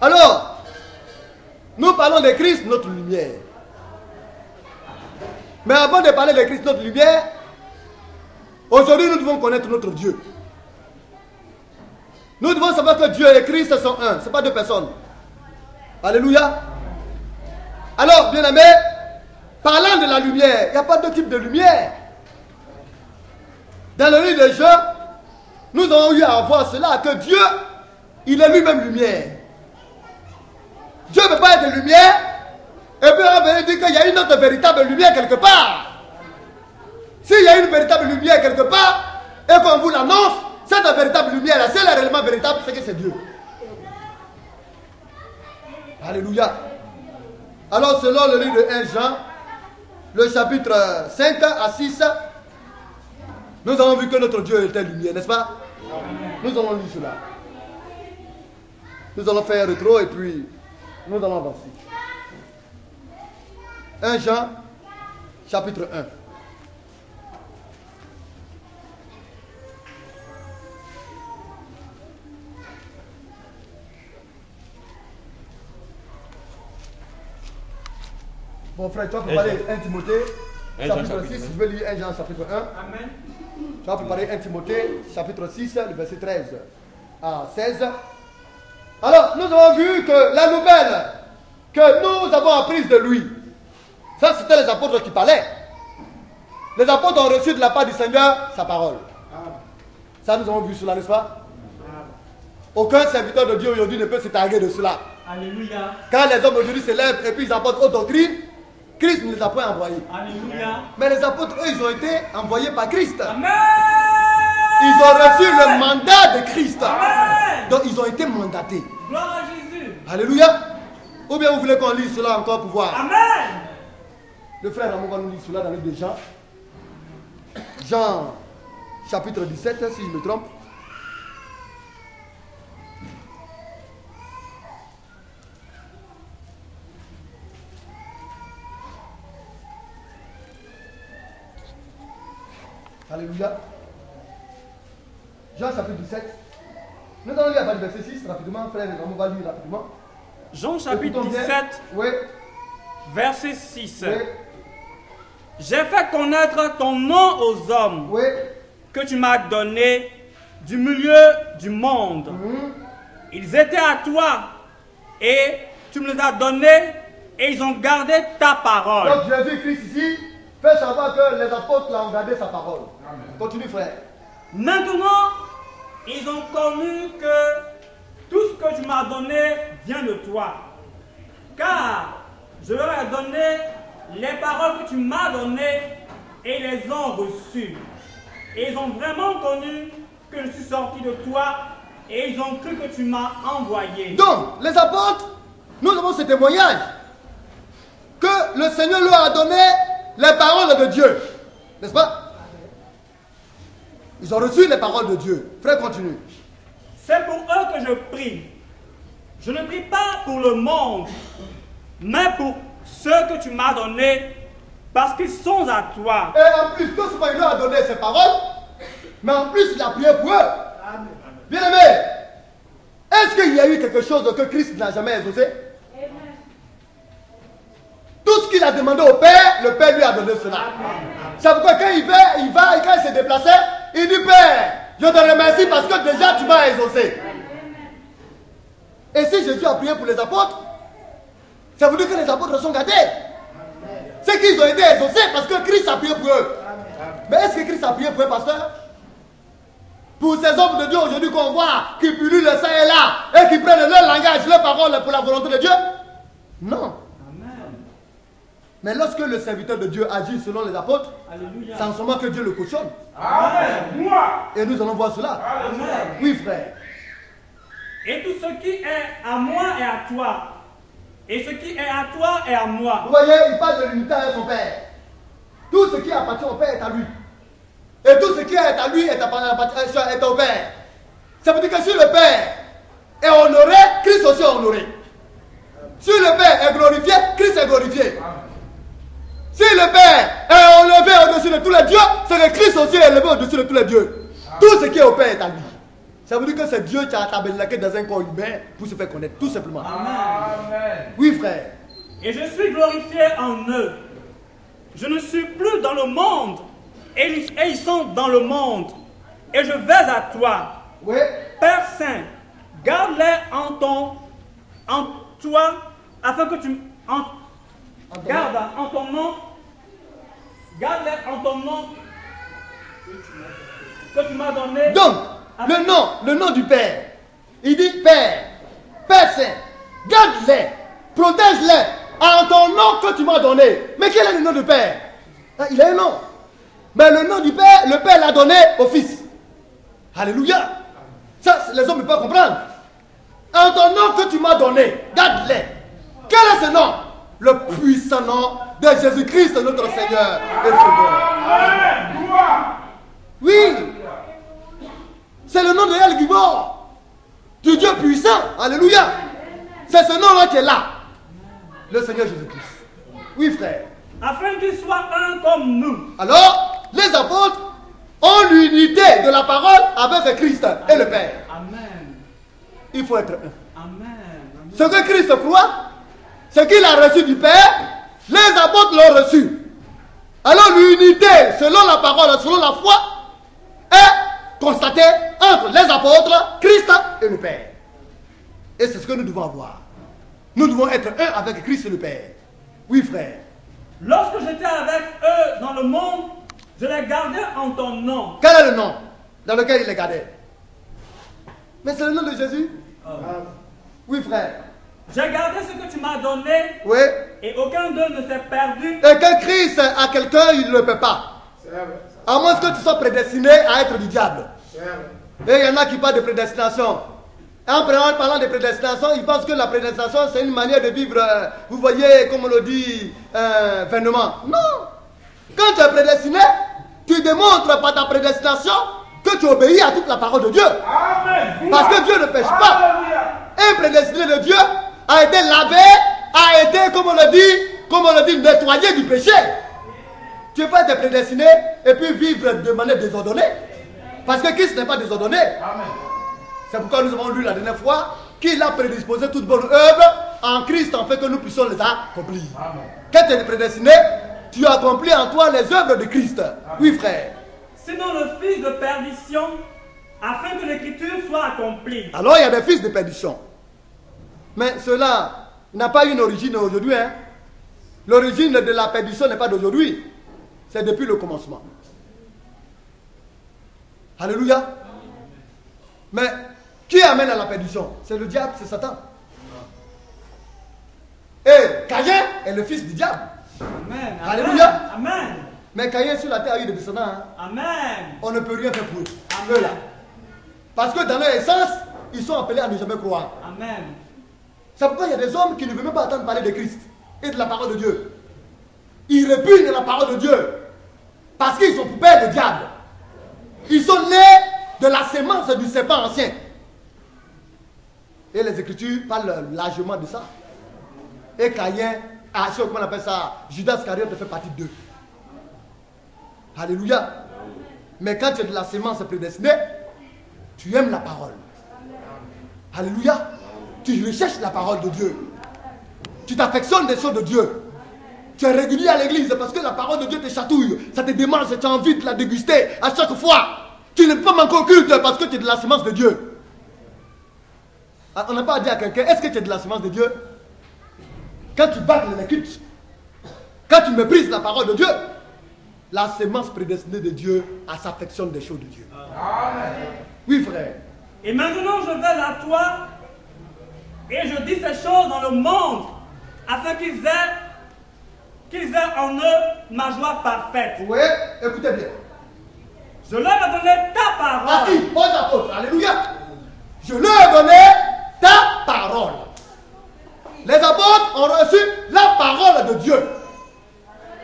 Alors, nous parlons de Christ, notre lumière. Mais avant de parler de Christ, notre lumière, aujourd'hui, nous devons connaître notre Dieu. Nous devons savoir que Dieu et Christ sont un. Ce n'est pas deux personnes. Alléluia. Alors, bien aimé, parlant de la lumière, il n'y a pas deux types de lumière. Dans le livre de Jean, nous avons eu à voir cela, que Dieu, il est lui-même lumière. Dieu ne peut pas être lumière, et puis on va dire qu'il y a une autre véritable lumière quelque part. S'il y a une véritable lumière quelque part, et qu'on vous l'annonce, cette véritable lumière, la seule réellement véritable, c'est que c'est Dieu. Alléluia. Alors, selon le livre de 1 Jean, le chapitre 5 à 6, nous avons vu que notre Dieu était lumière, n'est-ce pas? Nous allons lire cela. Nous allons faire un rétro et puis nous allons avancer. 1 Jean, chapitre 1. Bon frère, tu vas préparer 1 Timothée, chapitre 6, je vais lire 1 Jean, chapitre 1. Amen. Tu vas préparer 1 Timothée, chapitre 6, le verset 13 à 16. Alors, nous avons vu que la nouvelle que nous avons apprise de lui, ça c'était les apôtres qui parlaient. Les apôtres ont reçu de la part du Seigneur sa parole. Ça nous avons vu cela, n'est-ce pas? Aucun serviteur de Dieu aujourd'hui ne peut se targuer de cela. Alléluia. Quand les hommes aujourd'hui se lèvent et puis ils apportent autre doctrine, Christ ne les a pas envoyés. Alléluia. Mais les apôtres, eux, ils ont été envoyés par Christ. Amen. Ils ont reçu le mandat de Christ. Amen. Donc ils ont été mandatés. Gloire à Jésus. Alléluia. Ou bien vous voulez qu'on lise cela encore pour voir? Amen. Le frère Ramon va nous lire cela dans le livre de Jean. Jean chapitre 17, si je me trompe. Alléluia. Jean chapitre 17. Nous allons lire à partir du verset 6 rapidement. Frère Ramon va lire rapidement. Jean chapitre Écoutons bien. 17, Oui, verset 6. oui, J'ai fait connaître ton nom aux hommes oui. que tu m'as donné du milieu du monde. Mhm. Ils étaient à toi et tu me les as donnés et ils ont gardé ta parole. Donc Jésus-Christ ici fait savoir que les apôtres l'ont gardé sa parole. Continue frère. Maintenant, ils ont connu que tout ce que tu m'as donné vient de toi. Car je leur ai donné les paroles que tu m'as données et ils les ont reçues. Et ils ont vraiment connu que je suis sorti de toi et ils ont cru que tu m'as envoyé. Donc les apôtres, nous avons ce témoignage que le Seigneur leur a donné les paroles de Dieu. N'est-ce pas? Ils ont reçu les paroles de Dieu. Frère, continue. C'est pour eux que je prie. Je ne prie pas pour le monde, mais pour ceux que tu m'as donnés, parce qu'ils sont à toi. Et en plus, non seulement il leur a donné ces paroles, mais en plus il a prié pour eux. Bien aimé, est-ce qu'il y a eu quelque chose que Christ n'a jamais exaucé? Tout ce qu'il a demandé au Père, le Père lui a donné cela. C'est pourquoi quand il va, et quand il s'est déplacé, il dit Père, je te remercie parce que déjà tu m'as exaucé. Et si Jésus a prié pour les apôtres, ça veut dire que les apôtres sont gâtés. C'est qu'ils ont été exaucés parce que Christ a prié pour eux. Mais est-ce que Christ a prié pour eux, pasteur? Pour ces hommes de Dieu aujourd'hui qu'on voit, qui pullulent le sang et là, et qui prennent leur langage, leur parole pour la volonté de Dieu? Non. Mais lorsque le serviteur de Dieu agit selon les apôtres, Alléluia. c'est en ce moment que Dieu le cautionne. Amen. Moi. Et nous allons voir cela. Amen. Oui, frère. Et tout ce qui est à moi est à toi. Et ce qui est à toi est à moi. Vous voyez, il parle de l'unité avec son Père. Tout ce qui appartient au Père est à lui. Et tout ce qui est à lui est au Père. Ça veut dire que si le Père est honoré, Christ aussi est honoré. Si le Père est glorifié, Christ est glorifié. Si le Père est élevé au-dessus de tous les dieux, c'est que Christ aussi est élevé au-dessus de tous les dieux. Tout ce qui est au Père est à lui. Ça veut dire que c'est Dieu qui a tabernaqué dans un corps humain pour se faire connaître, tout simplement. Amen. Oui, frère. Et je suis glorifié en eux. Je ne suis plus dans le monde. Et ils sont dans le monde. Et je vais à toi. Oui. Père Saint, garde-les en toi, afin que tu... garde en ton nom. Garde-les en ton nom que tu m'as donné. Donc, le nom du Père. Il dit Père, Père Saint, garde-les, protège-les en ton nom que tu m'as donné. Mais quel est le nom du Père? Ah, il a un nom. Mais le nom du Père, le Père l'a donné au Fils. Alléluia. Ça, les hommes ne peuvent pas comprendre. En ton nom que tu m'as donné, garde-les. Quel est ce nom? Le puissant nom de Jésus-Christ, notre Seigneur et Sauveur. Amen. Gloire. Oui. C'est le nom de El Gibor, du Dieu puissant. Alléluia. C'est ce nom-là qui est là. Le Seigneur Jésus-Christ. Oui, frère. Afin qu'ils soient un comme nous. Alors, les apôtres ont l'unité de la parole avec Christ et le Père. Amen. Il faut être un. Amen. Ce que Christ croit, ce qu'il a reçu du Père, les apôtres l'ont reçu. Alors l'unité, selon la parole, selon la foi, est constatée entre les apôtres, Christ et le Père. Et c'est ce que nous devons avoir. Nous devons être un avec Christ et le Père. Oui, frère. Lorsque j'étais avec eux dans le monde, je les gardais en ton nom. Quel est le nom dans lequel il les gardait? Mais c'est le nom de Jésus. Oui, frère. J'ai gardé ce que tu m'as donné Oui. et aucun d'eux ne s'est perdu. Et que Christ a quelqu'un, il ne le peut pas. À moins que tu sois prédestiné à être du diable. Et il y en a qui parlent de prédestination. En parlant de prédestination, ils pensent que la prédestination, c'est une manière de vivre, vous voyez, comme on le dit, vainement. Non. Quand tu es prédestiné, tu démontres par ta prédestination que tu obéis à toute la parole de Dieu. Amen. Parce que Dieu ne pêche pas. Alléluia. Un prédestiné de Dieu a été lavé, a été, comme on le dit, nettoyé du péché. Tu ne peux pas être prédestiné et puis vivre de manière désordonnée. Parce que Christ n'est pas désordonné. Amen. C'est pourquoi nous avons lu la dernière fois qu'il a prédisposé toute bonne œuvre en Christ en fait que nous puissions les accomplir. Amen. Quand tu es prédestiné, tu accomplis en toi les œuvres de Christ. Oui, frère. Sinon le fils de perdition, afin que l'écriture soit accomplie. Alors il y a des fils de perdition. Mais cela n'a pas une origine aujourd'hui. Hein. L'origine de la perdition n'est pas d'aujourd'hui. C'est depuis le commencement. Alléluia. Mais qui amène à la perdition? C'est le diable, c'est Satan. Et Caïn est le fils du diable. Amen. Alléluia. Amen. Mais Caïn sur la terre a eu des descendants. Hein. Amen. On ne peut rien faire pour eux. Amen. Eux là. Parce que dans leur essence, ils sont appelés à ne jamais croire. Amen. C'est pourquoi il y a des hommes qui ne veulent même pas entendre parler de Christ et de la parole de Dieu. Ils répugnent la parole de Dieu. Parce qu'ils sont poupées de diable. Ils sont nés de la sémence du serpent ancien. Et les Écritures parlent largement de ça. Et Caïn, comment on appelle ça, Judas Iscariote fait partie d'eux. Alléluia. Mais quand tu es de la sémence prédestinée, tu aimes la parole. Alléluia. Tu recherches la parole de Dieu. Tu t'affectionnes des choses de Dieu. Tu es régulier à l'église parce que la parole de Dieu te chatouille. Ça te démange, tu as envie de la déguster à chaque fois. Tu ne peux pas manquer au culte parce que tu es de la semence de Dieu. On n'a pas dit à quelqu'un, est-ce que tu es de la semence de Dieu? Quand tu bats les cultes, quand tu méprises la parole de Dieu, la semence prédestinée de Dieu s'affectionne des choses de Dieu. Amen. Oui, frère. Et maintenant je vais à toi et je dis ces choses dans le monde afin qu'ils aient en eux ma joie parfaite. Oui, écoutez bien. Je leur ai donné ta À parole. qui? Aux apôtres. Alléluia. Je leur ai donné ta parole. Les apôtres ont reçu la parole de Dieu.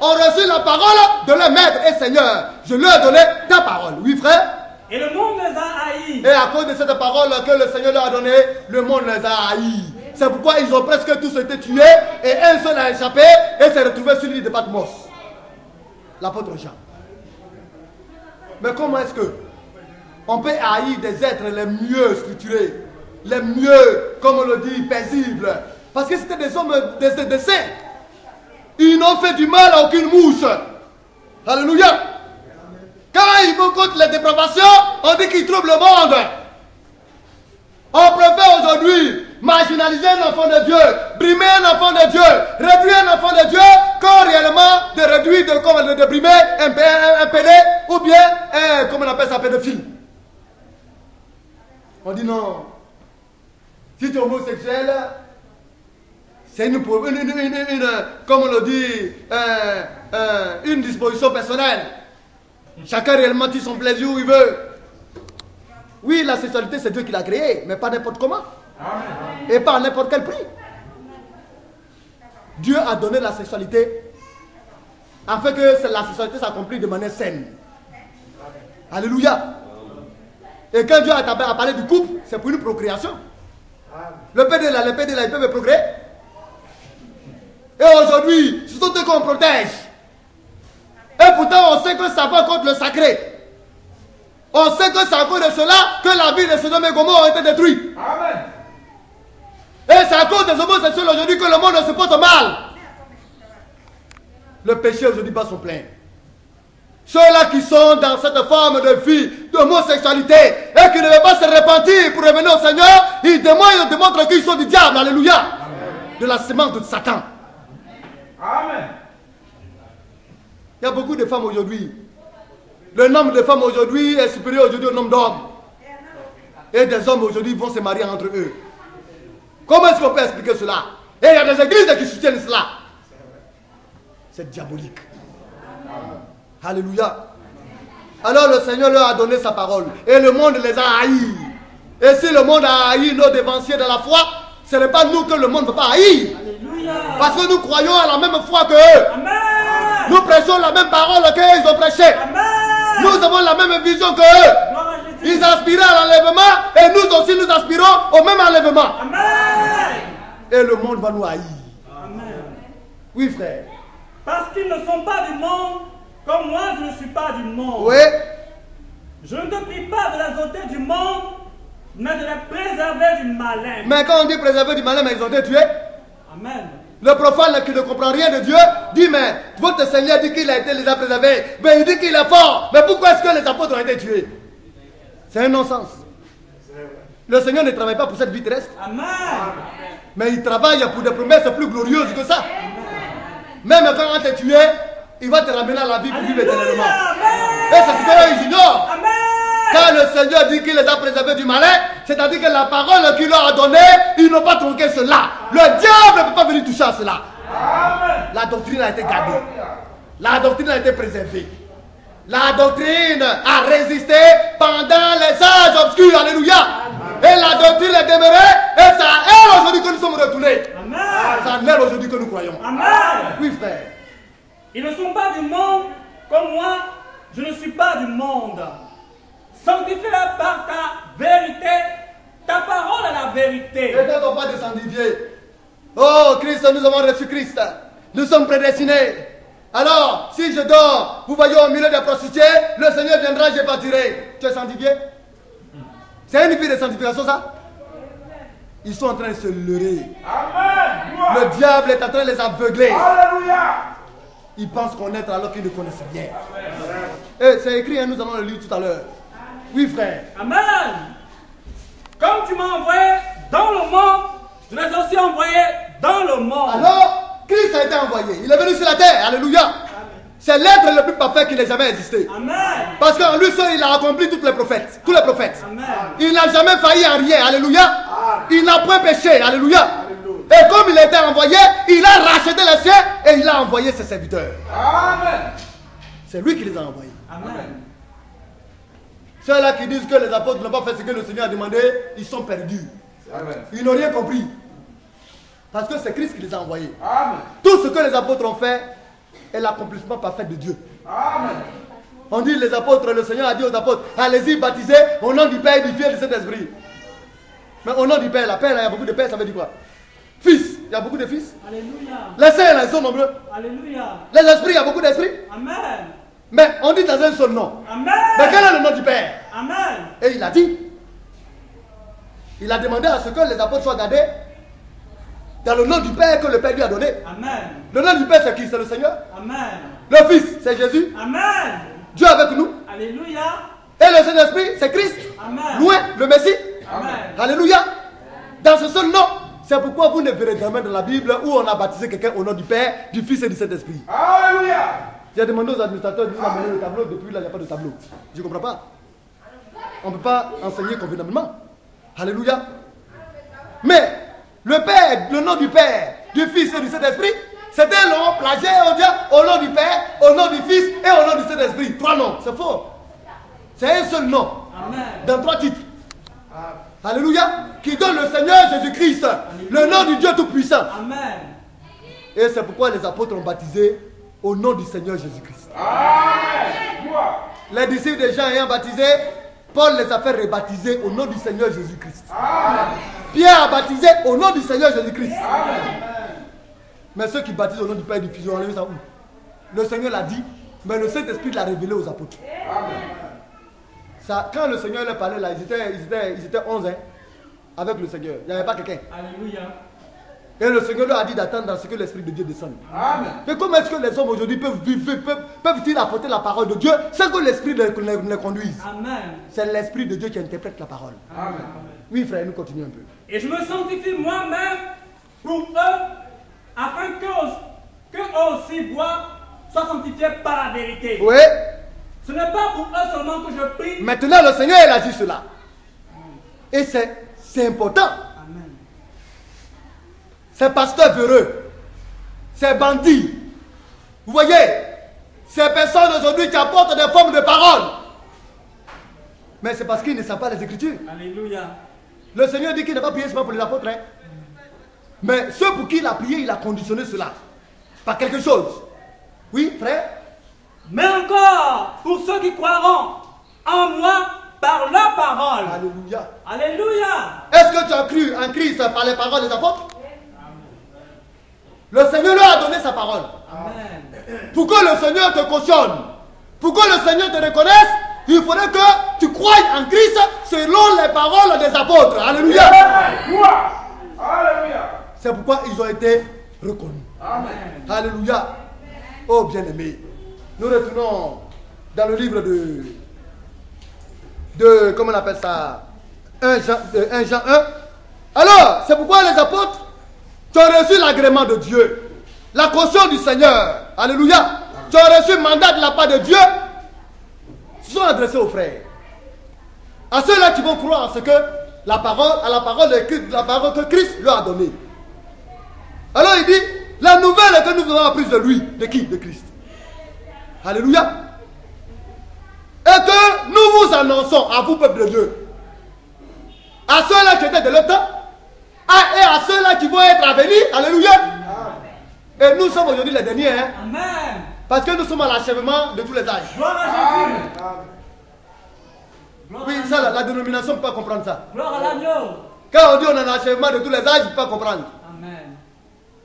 Ont reçu la parole de leur maître et Seigneur. Je leur ai donné ta parole. Oui, frère. Et le monde les a haïs. Et à cause de cette parole que le Seigneur leur a donnée, le monde les a haïs. C'est pourquoi ils ont presque tous été tués et un seul a échappé et s'est retrouvé sur l'île de Patmos. L'apôtre Jean. Mais comment est-ce que on peut haïr des êtres les mieux structurés, les mieux, comme on le dit, paisibles? Parce que c'était des hommes, des saints. Ils n'ont fait du mal à aucune mouche. Alléluia. Quand ils vont contre les dépravations, on dit qu'ils troublent le monde. On préfère aujourd'hui marginaliser un enfant de Dieu, brimer un enfant de Dieu, réduire un enfant de Dieu, qu'en réellement de réduire, de brimer un pédé ou bien comment on appelle ça, pédophile. On dit non. Si tu es homosexuel, c'est une comme on le dit, une disposition personnelle. Chacun réellement tire son plaisir où il veut. Oui, la sexualité, c'est Dieu qui l'a créée, mais pas n'importe comment. Amen. Et pas à n'importe quel prix. Dieu a donné la sexualité afin que la sexualité s'accomplisse de manière saine. Alléluia. Et quand Dieu a parlé du couple, c'est pour une procréation. Le PD là, ils peuvent procréer. Et aujourd'hui, c'est tout ce qu'on protège. Et pourtant, on sait que ça va contre le sacré. On sait que c'est à cause de cela que la ville de Sodome et Gomorrhe a été détruite. Amen. Et c'est à cause des homosexuels aujourd'hui que le monde se porte mal. Le péché aujourd'hui bat son plein. Ceux-là qui sont dans cette forme de vie, d'homosexualité, et qui ne veulent pas se repentir pour revenir au Seigneur, ils démontrent qu'ils sont du diable. Alléluia. Amen. De la sémence de Satan. Amen. Il y a beaucoup de femmes aujourd'hui. Le nombre de femmes aujourd'hui est supérieur aujourd'hui au nombre d'hommes. Et des hommes aujourd'hui vont se marier entre eux. Comment est-ce qu'on peut expliquer cela? Et il y a des églises qui soutiennent cela. C'est diabolique. Alléluia. Alors le Seigneur leur a donné sa parole. Et le monde les a haïs. Et si le monde a haï nos dévanciers de la foi, ce n'est pas nous que le monde ne peut pas haïr. Alléluia. Parce que nous croyons à la même foi qu'eux. Amen. Nous prêchons la même parole qu'ils ont prêché. Amen. Nous avons la même vision qu'eux. Gloire à Jésus. Ils aspiraient à l'enlèvement et nous aussi nous aspirons au même enlèvement. Amen. Et le monde va nous haïr. Amen. Oui, frère. Parce qu'ils ne sont pas du monde, comme moi je ne suis pas du monde. Oui. Je ne te prie pas de les ôter du monde, mais de les préserver du malin. Mais quand on dit préserver du malin, mais ils ont été tués. Amen. Le profane qui ne comprend rien de Dieu dit, mais votre Seigneur dit qu'il les a préservés. Mais il dit qu'il est fort. Mais pourquoi est-ce que les apôtres ont été tués? C'est un non-sens. Le Seigneur ne travaille pas pour cette vie terrestre. Amen. Mais il travaille pour des promesses plus glorieuses que ça. Même quand on t'a tué, il va te ramener à la vie pour vivre éternellement. Et c'est ce qu'ils ignorent. Amen. Quand le Seigneur dit qu'il les a préservés du malin, c'est-à-dire que la parole qu'il leur a donnée, ils n'ont pas tronqué cela. Le diable ne peut pas venir toucher à cela. La doctrine a été gardée. La doctrine a été préservée. La doctrine a résisté pendant les âges obscurs. Alléluia. Et la doctrine est demeurée. Et c'est à elle aujourd'hui que nous sommes retournés. Amen. C'est à elle aujourd'hui que nous croyons. Amen. Oui, frère. Ils ne sont pas du monde, comme moi, je ne suis pas du monde. Sanctifie-la par ta vérité. Ta parole est la vérité. Ne t'attends pas de sanctifier. Oh, Christ, nous avons reçu Christ. Nous sommes prédestinés. Alors, si je dors, vous voyez au milieu des prostituées, le Seigneur viendra, je partirai. Tu es sanctifié? C'est une vie de sanctification, ça? Ils sont en train de se leurrer. Amen. Le diable est en train de les aveugler. Alléluia. Ils pensent connaître alors qu'ils ne connaissent rien. Et c'est écrit, hein, nous allons le lire tout à l'heure. Oui, frère. Amen. Comme tu m'as envoyé dans le monde, je les ai aussi envoyés dans le monde. Alors, Christ a été envoyé. Il est venu sur la terre. Alléluia. C'est l'être le plus parfait qui n'ait jamais existé. Amen. Parce qu'en lui seul, il a accompli tous les prophètes. Tous les prophètes. Amen. Il n'a jamais failli en rien. Alléluia. Il n'a point péché. Alléluia. Et comme il a été envoyé, il a racheté les siens et il a envoyé ses serviteurs. Amen. C'est lui qui les a envoyés. Amen. Ceux-là qui disent que les apôtres n'ont pas fait ce que le Seigneur a demandé, ils sont perdus. Amen. Ils n'ont rien compris. Parce que c'est Christ qui les a envoyés. Amen. Tout ce que les apôtres ont fait est l'accomplissement parfait de Dieu. Amen. On dit les apôtres, le Seigneur a dit aux apôtres, allez-y baptisez au nom du Père, du Fils et du Saint-Esprit. Mais au nom du Père, la Père, là, il y a beaucoup de Pères, ça veut dire quoi? Fils, il y a beaucoup de fils. Alléluia. Les saints, là, ils sont nombreux. Alléluia. Les esprits, il y a beaucoup d'esprits. Amen. Mais on dit dans un seul nom. Amen. Mais quel est le nom du Père? Amen. Et il a dit, il a demandé à ce que les apôtres soient gardés dans le nom du Père que le Père lui a donné. Amen. Le nom du Père, c'est qui? C'est le Seigneur. Amen. Le Fils, c'est Jésus. Amen. Dieu avec nous. Alléluia. Et le Saint-Esprit, c'est Christ. Amen. Loin, le Messie. Amen. Alléluia. Dans ce seul nom. C'est pourquoi vous ne verrez jamais dans la Bible où on a baptisé quelqu'un au nom du Père, du Fils et du Saint-Esprit. Alléluia. J'ai demandé aux administrateurs de nous amener le tableau. Depuis là, il n'y a pas de tableau. Je ne comprends pas. On ne peut pas enseigner convenablement. Alléluia. Mais le Père, le nom du Père, du Fils et du Saint-Esprit, c'était un nom plagié au nom du Père, au nom du Fils et au nom du Saint-Esprit. 3 noms. C'est faux. C'est un seul nom. Amen. Dans 3 titres. Alléluia. Qui donne le Seigneur Jésus-Christ, le nom du Dieu Tout-Puissant. Amen. Et c'est pourquoi les apôtres ont baptisé au nom du Seigneur Jésus-Christ. Amen. Les disciples des gens ayant baptisé, Paul les a fait rebaptiser au nom du Seigneur Jésus-Christ. Pierre a baptisé au nom du Seigneur Jésus-Christ. Mais ceux qui baptisent au nom du Père et du Fils, ont enlevé ça où? Le Seigneur l'a dit, mais le Saint-Esprit l'a révélé aux apôtres. Ça, quand le Seigneur leur parlait là, ils étaient 11 hein, avec le Seigneur. Il n'y avait pas quelqu'un. Alléluia. Et le Seigneur leur a dit d'attendre à ce que l'Esprit de Dieu descende. Amen. Mais comment est-ce que les hommes aujourd'hui peuvent-ils apporter la parole de Dieu sans que l'Esprit les conduise? Amen. C'est l'Esprit de Dieu qui interprète la parole. Amen. Oui, frère, nous continuons un peu. Et je me sanctifie moi-même pour eux, afin qu'eux aussi soient sanctifiés par la vérité. Oui. Ce n'est pas pour eux seulement que je prie. Maintenant, le Seigneur, il a dit cela. Et c'est important. Amen. Ces pasteurs véreux, ces bandits, vous voyez, ces personnes aujourd'hui qui apportent des formes de parole. Mais c'est parce qu'ils ne savent pas les Écritures. Alléluia. Le Seigneur dit qu'il n'a pas prié seulement pour les apôtres. Hein. Mais ceux pour qui il a prié, il a conditionné cela. Par quelque chose. Oui, frère? Mais encore, pour ceux qui croiront en moi par la parole. Alléluia. Alléluia. Est-ce que tu as cru en Christ par les paroles des apôtres? Le Seigneur leur a donné sa parole. Amen. Pour que le Seigneur te cautionne, pour que le Seigneur te reconnaisse, il faudrait que tu croies en Christ selon les paroles des apôtres. Alléluia. Alléluia. C'est pourquoi ils ont été reconnus. Amen. Alléluia. Oh bien-aimés, nous retournons dans le livre de comment on appelle ça, 1 Jean 1. Alors, c'est pourquoi les apôtres tu as reçu l'agrément de Dieu, la caution du Seigneur. Alléluia. Tu as reçu le mandat de la part de Dieu. Ils sont adressés aux frères. À ceux-là qui vont croire à ce que la parole que Christ leur a donnée. Alors il dit, la nouvelle est que nous avons apprise de lui. De qui? De Christ. Alléluia. Et que nous vous annonçons à vous, peuple de Dieu, à ceux-là qui étaient de leur temps, et à ceux-là qui vont être à venir. Alléluia. Et nous sommes aujourd'hui les derniers. Hein? Amen. Parce que nous sommes à l'achèvement de tous les âges. Gloire à Jésus. Gloire Oui, à ça, la dénomination ne peut pas comprendre ça. Gloire à l'agneau. Quand on dit on est à l'achèvement de tous les âges, il ne peut pas comprendre. Amen.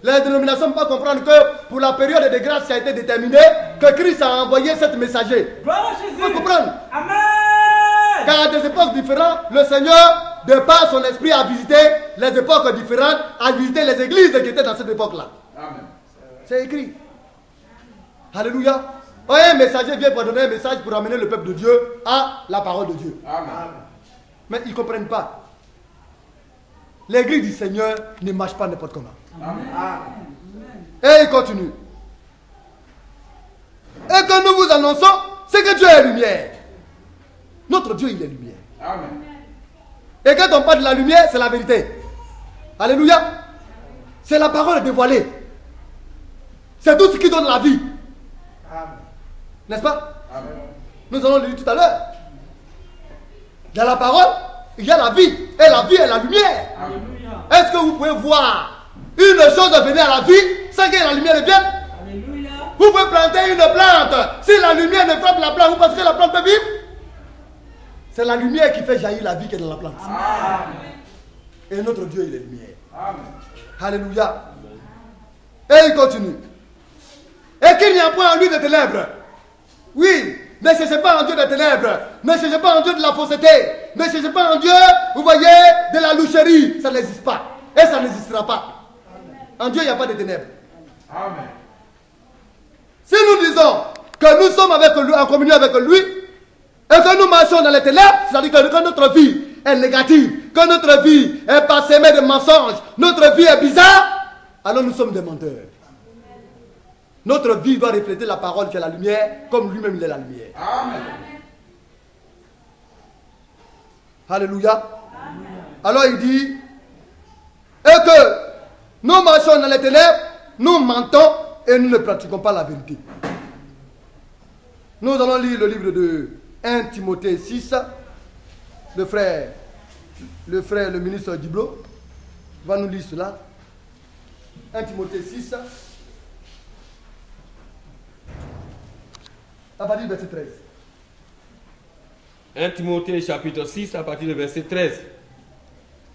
La dénomination ne peut pas comprendre que pour la période de grâce qui a été déterminée, que Christ a envoyé cette messager. Gloire à Il Jésus. faut comprendre. Amen. Car à des époques différentes, le Seigneur, de par son esprit, a visité les époques différentes, a visité les églises qui étaient dans cette époque-là. C'est écrit. Alléluia. Un messager vient pour donner un message pour amener le peuple de Dieu à la parole de Dieu. Amen. Mais ils ne comprennent pas. L'église du Seigneur ne marche pas n'importe comment. Amen. Et il continue. Et que nous vous annonçons, c'est que Dieu est lumière. Notre Dieu, il est lumière. Amen. Et quand on parle de la lumière, c'est la vérité. Alléluia. C'est la parole dévoilée. C'est tout ce qui donne la vie. N'est-ce pas? Amen. Nous allons le dire tout à l'heure. Dans la parole, il y a la vie. Et la vie est la lumière. Alléluia. Est-ce que vous pouvez voir une chose venir à la vie sans que la lumière ne vienne? Alléluia. Vous pouvez planter une plante. Si la lumière ne frappe la plante, vous pensez que la plante peut vivre? C'est la lumière qui fait jaillir la vie qui est dans la plante. Amen. Et notre Dieu, il est lumière. Amen. Alléluia. Et il continue. Et qu'il n'y a point en lui de ténèbres. Oui, ne cherchez pas en Dieu de ténèbres. Ne cherchez pas en Dieu de la fausseté. Ne cherchez pas en Dieu, vous voyez, de la loucherie. Ça n'existe pas. Et ça n'existera pas. En Dieu, il n'y a pas de ténèbres. Amen. Si nous disons que nous sommes avec lui, en communion avec lui, et que nous marchons dans les ténèbres, c'est-à-dire que notre vie est négative, que notre vie est parsemée de mensonges, notre vie est bizarre, alors nous sommes des menteurs. Notre vie doit refléter la parole qui est la lumière, comme lui-même il est la lumière. Amen. Alléluia. Alors il dit, et que nous marchons dans les ténèbres, nous mentons et nous ne pratiquons pas la vérité. Nous allons lire le livre de 1 Timothée 6. Le ministre Diblo va nous lire cela. 1 Timothée 6. À partir du verset 13. 1 Timothée chapitre 6 à partir du verset 13.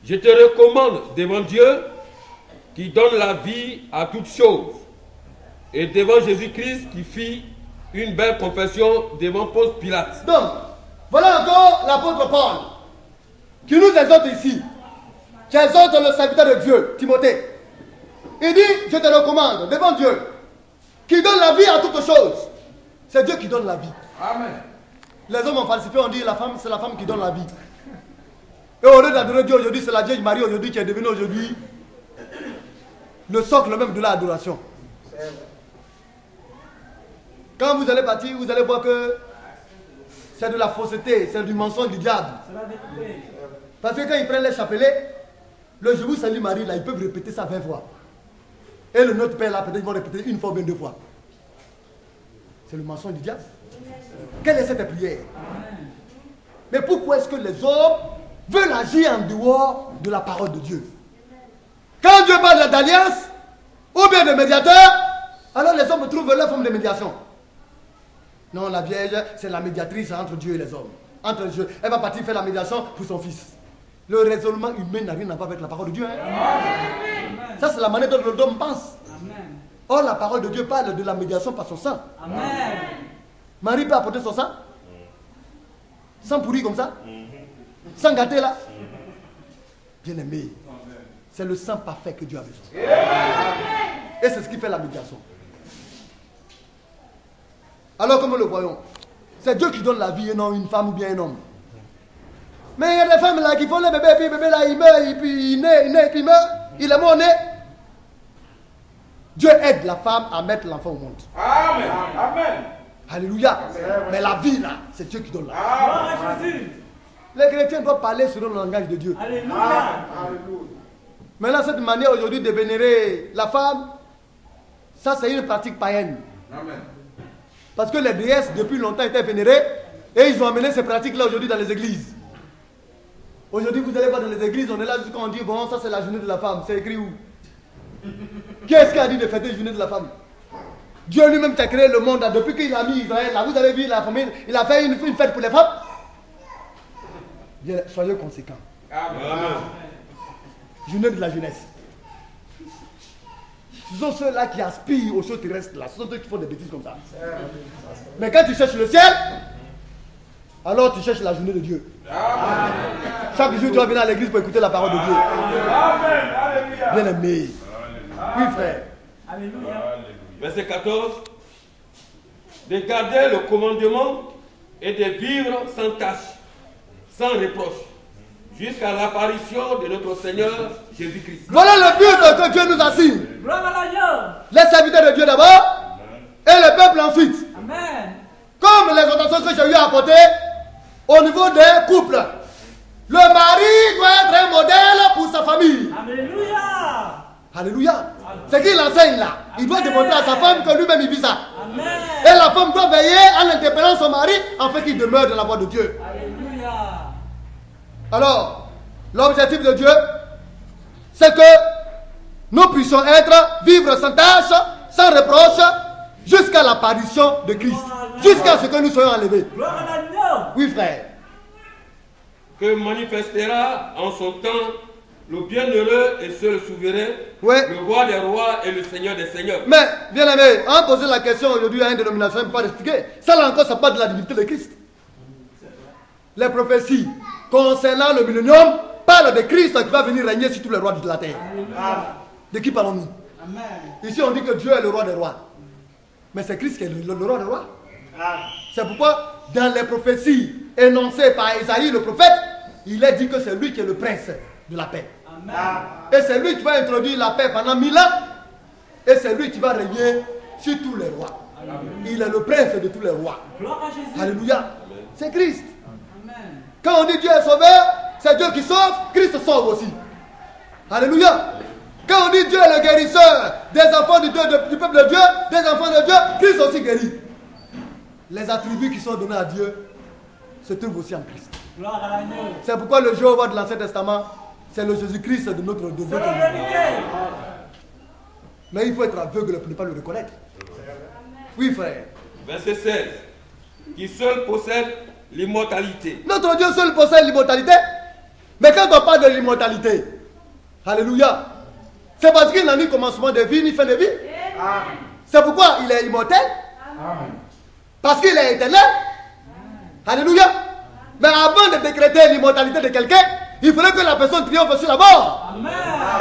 Je te recommande devant Dieu qui donne la vie à toutes choses et devant Jésus-Christ qui fit une belle confession devant Ponce Pilate. Donc, voilà encore l'apôtre Paul qui nous exhorte ici, qui exhorte le serviteur de Dieu, Timothée. Il dit, je te recommande devant Dieu qui donne la vie à toutes choses. C'est Dieu qui donne la vie. Amen. Les hommes ont falsifié, on dit c'est la femme qui donne la vie. Et au lieu d'adorer Dieu aujourd'hui, c'est la Vierge Marie aujourd'hui qui est devenue aujourd'hui le socle même de l'adoration. Quand vous allez partir, vous allez voir que c'est de la fausseté, c'est du mensonge du diable. Parce que quand ils prennent les chapelets, le Je vous salue Marie, là, ils peuvent répéter ça 20 fois. Et le Notre Père, là, peut-être ils vont répéter une fois ou bien 2 fois. C'est le mensonge du diable. Quelle est cette prière? Mais pourquoi est-ce que les hommes veulent agir en dehors de la parole de Dieu? Quand Dieu parle d'alliance, ou bien de médiateur, alors les hommes trouvent leur forme de médiation. Non, la Vierge, c'est la médiatrice entre Dieu et les hommes. Entre Dieu, elle va partir faire la médiation pour son fils. Le raisonnement humain n'a rien à voir avec la parole de Dieu. Hein? Ça, c'est la manière dont l'homme pense. Amen. Or, la parole de Dieu parle de la médiation par son sang. Amen. Marie peut apporter son sang sans pourrir comme ça, sans gâter là. Bien aimé, c'est le sang parfait que Dieu a besoin. Et c'est ce qui fait la médiation. Alors, comme nous le voyons, c'est Dieu qui donne la vie et non une femme ou bien un homme. Mais il y a des femmes là qui font les bébés, et puis le bébé là il meurt, et puis il naît, et puis il meurt, il est mort né. Dieu aide la femme à mettre l'enfant au monde. Amen. Amen. Alléluia. Mais la vie là, c'est Dieu qui donne la vie. Gloire à Jésus. Les chrétiens doivent parler selon le langage de Dieu. Alléluia. Maintenant, cette manière aujourd'hui de vénérer la femme, ça c'est une pratique païenne. Amen. Parce que les déesses depuis longtemps étaient vénérées et ils ont amené ces pratiques-là aujourd'hui dans les églises. Aujourd'hui, vous allez voir dans les églises, on est là jusqu'à on dit bon, ça c'est la journée de la femme. C'est écrit où? Qui est-ce qui a dit de fêter la journée de la femme? Dieu lui-même qui a créé le monde là, depuis qu'il a mis Israël là, vous avez vu la famille, il a fait une fête pour les femmes. Bien, soyez conséquents. Amen. Journée de la jeunesse. Ce sont ceux-là qui aspirent aux choses terrestres là, ce sont ceux qui font des bêtises comme ça. Mais quand tu cherches le ciel, alors tu cherches la journée de Dieu. Amen. Chaque jour tu vas venir à l'église pour écouter la parole de Dieu. Amen. Alléluia. Bien aimé. Oui frère. Alléluia. Verset 14. De garder le commandement et de vivre sans tâche, sans reproche, jusqu'à l'apparition de notre Seigneur Jésus-Christ. Voilà le but que Dieu nous assigne. Gloire à l'agneau. Les serviteurs de Dieu d'abord et le peuple ensuite. Amen. Comme les exhortations que j'ai eu à apporter au niveau des couples. Le mari doit être un modèle pour sa famille. Alléluia. Alléluia. C'est qu'il enseigne là. Il doit démontrer à sa femme que lui-même il vit ça. Amen. Et la femme doit veiller en interpellant son mari afin qu'il demeure dans la voie de Dieu. Alléluia. Alors, l'objectif de Dieu, c'est que nous puissions vivre sans tâche, sans reproche, jusqu'à l'apparition de Christ. Jusqu'à ce que nous soyons enlevés. Gloire à l'agneau. Oui frère. Que manifestera en son temps le bienheureux et seul souverain, Ouais. le roi des rois et le seigneur des seigneurs. Mais, bien aimé, en posant la question aujourd'hui à une dénomination, il ne peut pas expliquer. Ça là encore, ça parle de la divinité de Christ. Les prophéties concernant le millénium parlent de Christ qui va venir régner sur tous les rois de la terre. De qui parlons-nous? Amen. Ici, on dit que Dieu est le roi des rois. Mais c'est Christ qui est le roi des rois. C'est pourquoi, dans les prophéties énoncées par Isaïe le prophète, il est dit que c'est lui qui est le prince de la paix. Amen. Et c'est lui qui va introduire la paix pendant 1000 ans. Et c'est lui qui va régner sur tous les rois. Il est le prince de tous les rois. Gloire à Jésus. Alléluia. C'est Christ. Amen. Quand on dit Dieu est sauveur, c'est Dieu qui sauve, Christ sauve aussi. Alléluia. Quand on dit Dieu est le guérisseur des enfants du peuple de Dieu, des enfants de Dieu, Christ aussi guérit. Les attributs qui sont donnés à Dieu se trouvent aussi en Christ. Gloire à l'agneau. C'est pourquoi le Jéhovah de l'Ancien Testament, c'est le Jésus-Christ de notre C'est vie. la vérité. Mais il faut être aveugle pour ne pas le reconnaître. Oui, frère. Verset 16. Qui seul possède l'immortalité. Notre Dieu seul possède l'immortalité. Mais quand on parle de l'immortalité, alléluia, c'est parce qu'il n'a ni commencement de vie, ni fin de vie. C'est pourquoi il est immortel. Parce qu'il est éternel. Alléluia. Mais avant de décréter l'immortalité de quelqu'un, il faudrait que la personne triomphe sur la mort. Amen.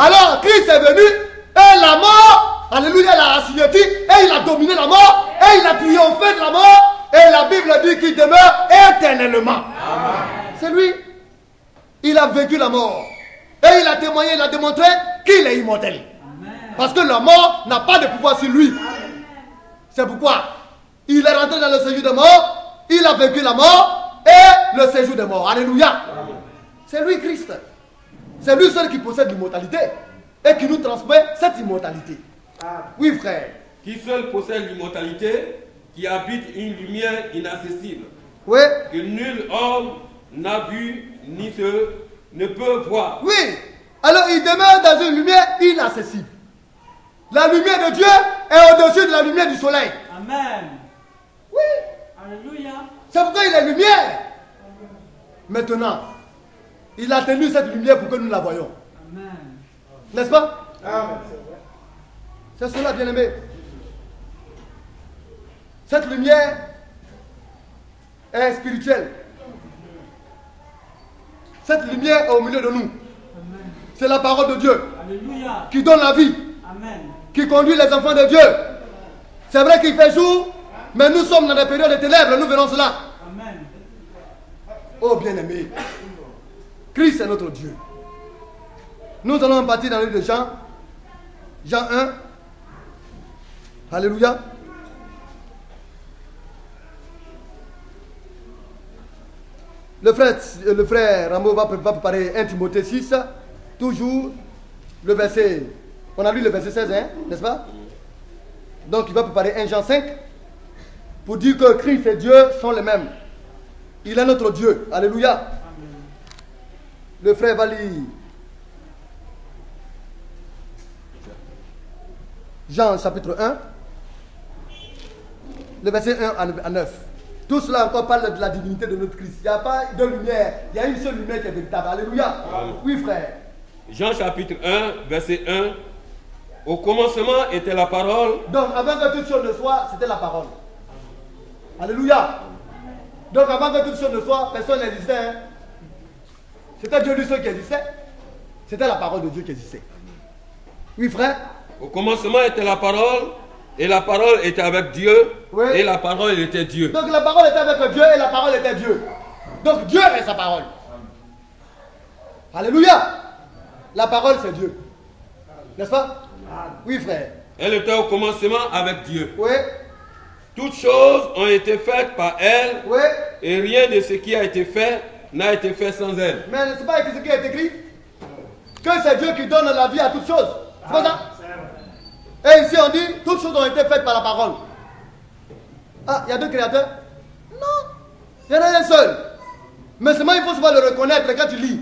Alors Christ est venu et la mort, alléluia, l'a assujetti et il a dominé la mort et il a triomphé de la mort et la Bible dit qu'il demeure éternellement. C'est lui. Il a vécu la mort et il a témoigné, il a démontré qu'il est immortel. Parce que la mort n'a pas de pouvoir sur lui. C'est pourquoi il est rentré dans le séjour de mort, il a vécu la mort et le séjour de mort. Alléluia. C'est lui Christ. C'est lui seul qui possède l'immortalité et qui nous transmet cette immortalité. Oui, frère. Qui seul possède l'immortalité, qui habite une lumière inaccessible, Oui. que nul homme n'a vu ni ne peut voir. Oui. Alors il demeure dans une lumière inaccessible. La lumière de Dieu est au-dessus de la lumière du soleil. Amen. Oui. Alléluia. C'est pourquoi il est lumière. Maintenant, il a tenu cette lumière pour que nous la voyions. Amen. N'est-ce pas? C'est cela, bien-aimé. Cette lumière est spirituelle. Cette lumière est au milieu de nous. C'est la parole de Dieu Alléluia. qui donne la vie, Amen. qui conduit les enfants de Dieu. C'est vrai qu'il fait jour, mais nous sommes dans des périodes de ténèbres, nous verrons cela. Amen. Oh bien-aimé, Christ est notre Dieu. Nous allons partir dans le livre de Jean, Jean 1. Alléluia. Le frère Rambo va préparer 1 Timothée 6, toujours le verset, on a lu le verset 16, hein, n'est-ce pas? Donc il va préparer 1 Jean 5 pour dire que Christ et Dieu sont les mêmes. Il est notre Dieu. Alléluia. Amen. Le frère va lire Jean chapitre 1, le verset 1 à 9. Tout cela encore parle de la divinité de notre Christ. Il n'y a pas de lumière. Il y a une seule lumière qui est véritable. Alléluia. Amen. Oui, frère. Jean chapitre 1, verset 1. Au commencement était la parole. Donc, avant que toute chose ne soit, c'était la parole. Alléluia. Donc, avant que toute chose ne soit, personne n'existait. Hein? C'était Dieu lui seul qui existait. C'était la parole de Dieu qui existait. Oui, frère. Au commencement était la parole. Et la parole était avec Dieu, oui. Et la parole était Dieu. Donc la parole était avec Dieu et la parole était Dieu. Donc Dieu est sa parole. Alléluia. La parole c'est Dieu. N'est-ce pas? Oui, frère. Elle était au commencement avec Dieu. Oui. Toutes choses ont été faites par elle. Oui. Et rien de ce qui a été fait n'a été fait sans elle. Mais ce n'est pas ce qui est écrit? Que c'est Dieu qui donne la vie à toutes choses. C'est pas ça? Et ici on dit, toutes choses ont été faites par la parole. Ah, il y a deux créateurs? Non. Il y en a un seul. Mais seulement il faut souvent le reconnaître quand tu lis.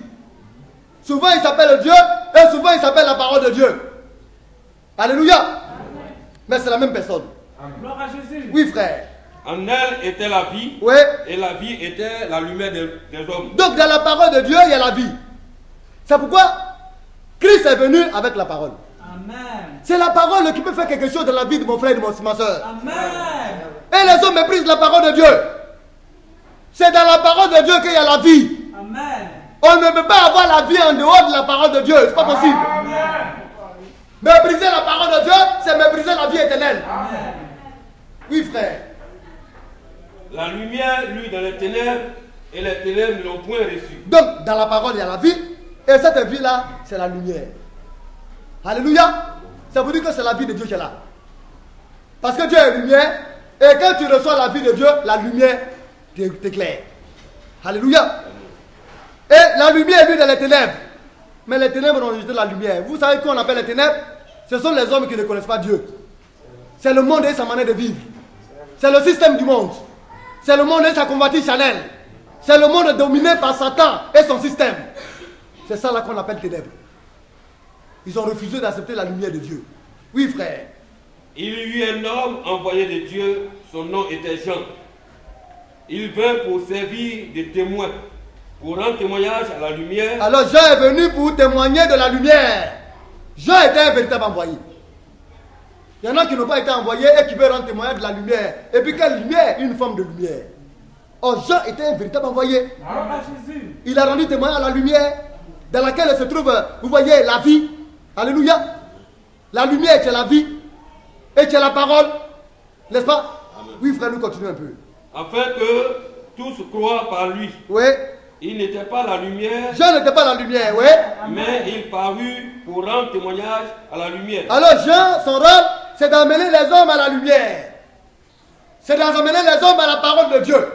Souvent il s'appelle Dieu et souvent il s'appelle la parole de Dieu. Alléluia. Mais c'est la même personne. Gloire à Jésus. Oui, frère. En elle était la vie. Oui. Et la vie était la lumière des hommes. Donc dans la parole de Dieu, il y a la vie. C'est pourquoi Christ est venu avec la parole. Amen. C'est la parole qui peut faire quelque chose dans la vie de mon frère et de ma soeur. Amen. Et les hommes méprisent la parole de Dieu. C'est dans la parole de Dieu qu'il y a la vie. Amen. On ne peut pas avoir la vie en dehors de la parole de Dieu. C'est pas possible. Amen. Mépriser la parole de Dieu, c'est mépriser la vie éternelle. Amen. Oui, frère. La lumière, lui, dans les ténèbres, et les ténèbres ne l'ont point reçue. Donc, dans la parole, il y a la vie. Et cette vie-là, c'est la lumière. Alléluia. Ça veut dire que c'est la vie de Dieu qui est là. Parce que Dieu est lumière. Et quand tu reçois la vie de Dieu, la lumière t'éclaire. Alléluia. Et la lumière, lui, dans les ténèbres. Mais les ténèbres ont rejeté la lumière. Vous savez qu'on appelle les ténèbres? Ce sont les hommes qui ne connaissent pas Dieu. C'est le monde et sa manière de vivre. C'est le système du monde. C'est le monde et sa convoitise charnelle. C'est le monde dominé par Satan et son système. C'est ça là qu'on appelle ténèbres. Ils ont refusé d'accepter la lumière de Dieu. Oui, frère. Il y eut un homme envoyé de Dieu, son nom était Jean. Il vint pour servir de témoin, pour rendre témoignage à la lumière. Alors Jean est venu pour témoigner de la lumière. Jean était un véritable envoyé. Il y en a qui n'ont pas été envoyés et qui veulent rendre témoignage de la lumière. Et puis quelle lumière? Une forme de lumière. Or Jean était un véritable envoyé. Gloire à Jésus. Il a rendu témoignage à la lumière dans laquelle se trouve, vous voyez, la vie. Alléluia. La lumière qui est la vie. Et qui est la parole. N'est-ce pas? Amen. Oui, frère, nous continuons un peu. Afin que tous croient par lui. Oui. Il n'était pas la lumière. Jean n'était pas la lumière, oui. Mais il parut pour rendre témoignage à la lumière. Alors Jean, son rôle, c'est d'amener les hommes à la lumière. C'est d'amener les hommes à la parole de Dieu.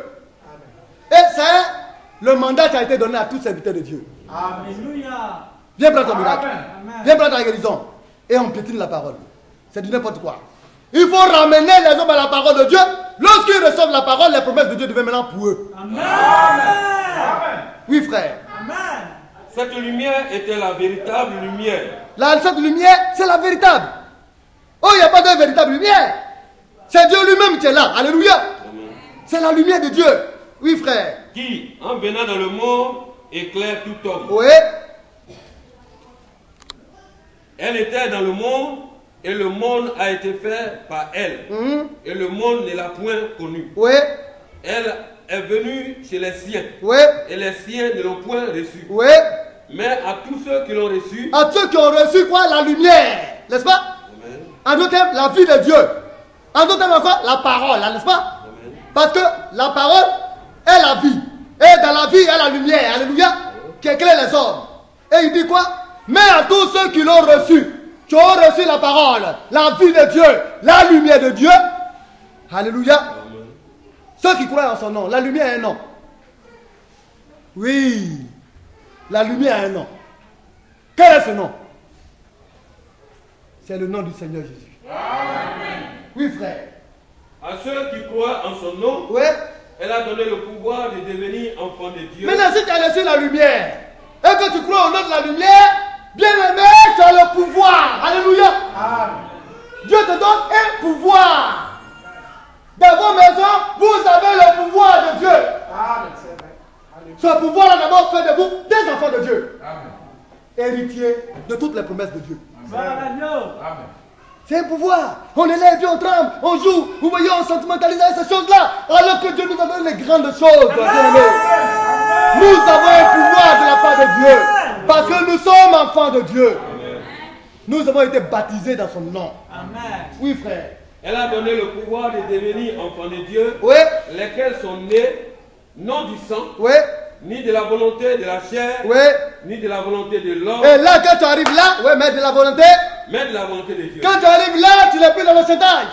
Et c'est le mandat qui a été donné à tous les serviteurs de Dieu. Alléluia. Viens prendre ton miracle. Amen. Viens prendre ta guérison. Et on piétine la parole. C'est du n'importe quoi. Il faut ramener les hommes à la parole de Dieu. Lorsqu'ils reçoivent la parole, les promesses de Dieu deviennent maintenant pour eux. Amen. Oui, frère. Amen. Cette lumière était la véritable lumière. Cette lumière, c'est la véritable. Oh, il n'y a pas de véritable lumière. C'est Dieu lui-même qui est là. Alléluia. Amen. C'est la lumière de Dieu. Oui, frère. Qui, en venant dans le monde, éclaire tout homme. Oui. Elle était dans le monde et le monde a été fait par elle. Et le monde ne l'a point connue. Oui. Elle est venue chez les siens. Oui. Et les siens ne l'ont point reçue. Oui. Mais à tous ceux qui l'ont reçue, À ceux qui ont reçu quoi? La lumière. N'est-ce pas? Amen. En d'autres termes, la vie de Dieu. En d'autres termes encore, la parole. N'est-ce pas? Amen. Parce que la parole est la vie. Et dans la vie, il y a la lumière. Alléluia. Qui éclaire les hommes. Et il dit quoi? Mais à tous ceux qui l'ont reçu, qui ont reçu la parole, la vie de Dieu, la lumière de Dieu. Alléluia. Amen. Ceux qui croient en son nom, la lumière a un nom. Oui. La lumière a un nom. Quel est ce nom? C'est le nom du Seigneur Jésus. Amen. Oui, frère. À ceux qui croient en son nom, Oui. elle a donné le pouvoir de devenir enfant de Dieu. Maintenant, si tu as reçu la lumière, et que tu crois au nom de la lumière, bien aimé, tu as le pouvoir. Alléluia. Dieu te donne un pouvoir. Dans vos maisons, vous avez le pouvoir de Dieu. Ce pouvoir-là d'abord fait de vous des enfants de Dieu. Héritiers de toutes les promesses de Dieu. C'est un pouvoir. On est là et puis on tremble, on joue. Vous voyez, on sentimentalise avec ces choses-là. Alors que Dieu nous a donné les grandes choses. Bien-aimés. Nous avons un pouvoir de la part de Dieu. Parce que nous sommes enfants de Dieu. Nous avons été baptisés dans son nom. Amen. Oui, frère. Elle a donné le pouvoir de devenir enfant de Dieu, Oui. lesquels sont nés non du sang, Oui. ni de la volonté de la chair, Oui. ni de la volonté de l'homme, Et là, quand tu arrives là, oui, mais de la volonté. mais de la volonté de Dieu. Quand tu arrives là, tu n'es plus dans le Saint-Âge.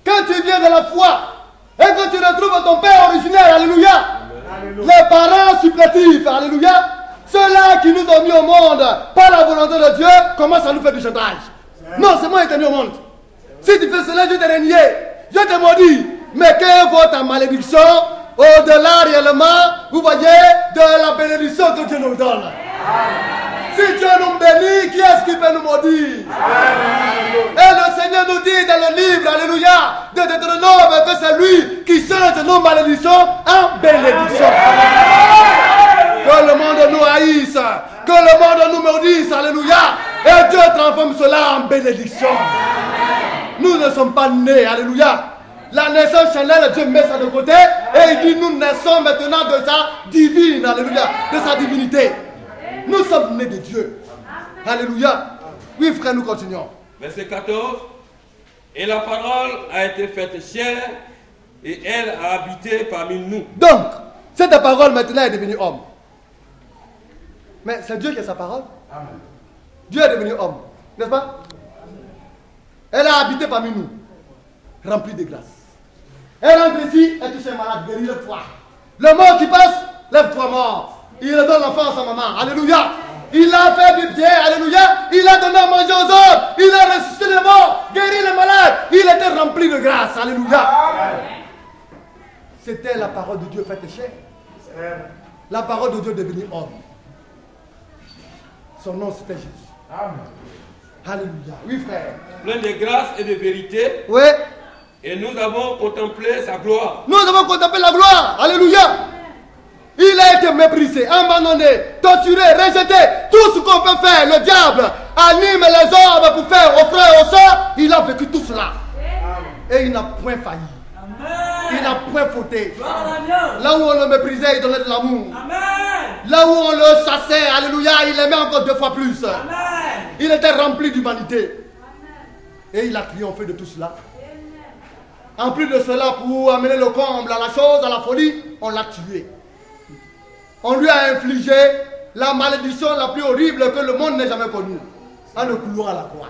Quand tu viens de la foi, et que tu retrouves ton Père originaire, alléluia. Les parents supplétifs, alléluia. Ceux-là qui nous ont mis au monde par la volonté de Dieu, commencent à nous faire du chantage. Non, c'est moi qui t'ai mis au monde. Si tu fais cela, je te régné. Je te maudis. Mais quelle vaut ta malédiction au-delà réellement, vous voyez, de la bénédiction que Dieu nous donne. Si Dieu nous bénit, qui est-ce qui peut nous maudire? Et le Seigneur nous dit dans le livre, alléluia, de Deutéronome, que c'est lui qui change nos malédictions en bénédiction. Que le monde nous haïsse, que le monde nous maudisse, alléluia. Et Dieu transforme cela en bénédiction. Nous ne sommes pas nés, alléluia. La naissance charnelle, Dieu met ça de côté et il dit nous naissons maintenant de sa divine, alléluia, de sa divinité. Nous sommes nés de Dieu. Alléluia. Oui, frère, nous continuons. Verset 14. Et la parole a été faite chair et elle a habité parmi nous. Donc, cette parole maintenant est devenue homme. Mais c'est Dieu qui a sa parole. Amen. Dieu est devenu homme, n'est-ce pas? Elle a habité parmi nous, remplie de grâce. Elle entre ici et touche un malade, guérit le foie. Le mort qui passe, lève-toi mort. Il donne l'enfant à sa maman. Alléluia. Il a fait du bien. Alléluia. Il a donné à manger aux autres. Il a ressuscité les morts, guéri les malades. Il était rempli de grâce. Alléluia. C'était la parole de Dieu faite chair. La parole de Dieu devenue homme. Son nom c'était Jésus. Amen. Alléluia. Oui, frère. Plein de grâce et de vérité. Oui. Et nous avons contemplé sa gloire. Nous avons contemplé la gloire. Alléluia. Il a été méprisé, abandonné, torturé, rejeté. Tout ce qu'on peut faire, le diable anime les hommes pour faire aux frères et aux sœurs. Il a vécu tout cela. Et il n'a point failli. Il n'a point fauté. Là où on le méprisait, il donnait de l'amour. Là où on le chassait, alléluia, il aimait encore 2 fois plus. Il était rempli d'humanité. Et il a triomphé de tout cela. En plus de cela, pour amener le comble à la chose, à la folie, on l'a tué. On lui a infligé la malédiction la plus horrible que le monde n'ait jamais connue. En le clouant à la croix.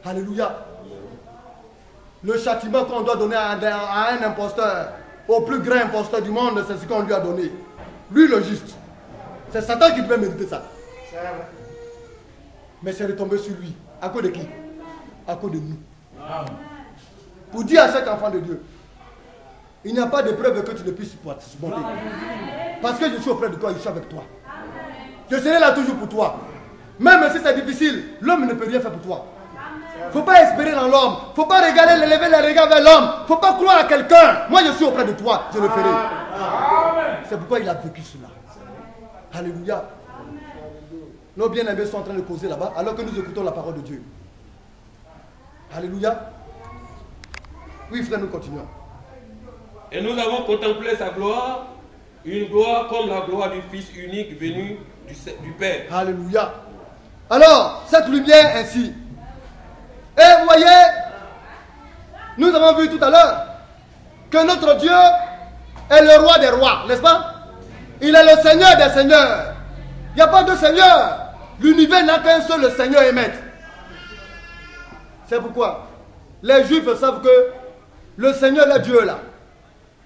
Alléluia. Le châtiment qu'on doit donner à un imposteur, au plus grand imposteur du monde, c'est ce qu'on lui a donné. Lui le juste. C'est Satan qui devait mériter ça. C'est vrai. Mais c'est retombé sur lui. À cause de qui? À cause de nous. Pour dire à chaque enfant de Dieu, il n'y a pas de preuve que tu ne puisses supporter. Parce que je suis auprès de toi, je suis avec toi. Je serai là toujours pour toi. Même si c'est difficile, l'homme ne peut rien faire pour toi. Il ne faut pas espérer dans l'homme. Il ne faut pas regarder, lever les regards vers l'homme. Il ne faut pas croire à quelqu'un. Moi, je suis auprès de toi, je le ferai. C'est pourquoi il a vécu cela. Alléluia. Nos bien-aimés sont en train de causer là-bas, alors que nous écoutons la parole de Dieu. Alléluia. Oui, frère, nous continuons. Et nous avons contemplé sa gloire, une gloire comme la gloire du Fils unique venu du Père. Alléluia. Alors, cette lumière ainsi. Et vous voyez, nous avons vu tout à l'heure que notre Dieu est le roi des rois, n'est-ce pas? Il est le Seigneur des seigneurs. Il n'y a pas de Seigneur. L'univers n'a qu'un seul, le Seigneur et Maître. C'est pourquoi les Juifs savent que le Seigneur, le Dieu là,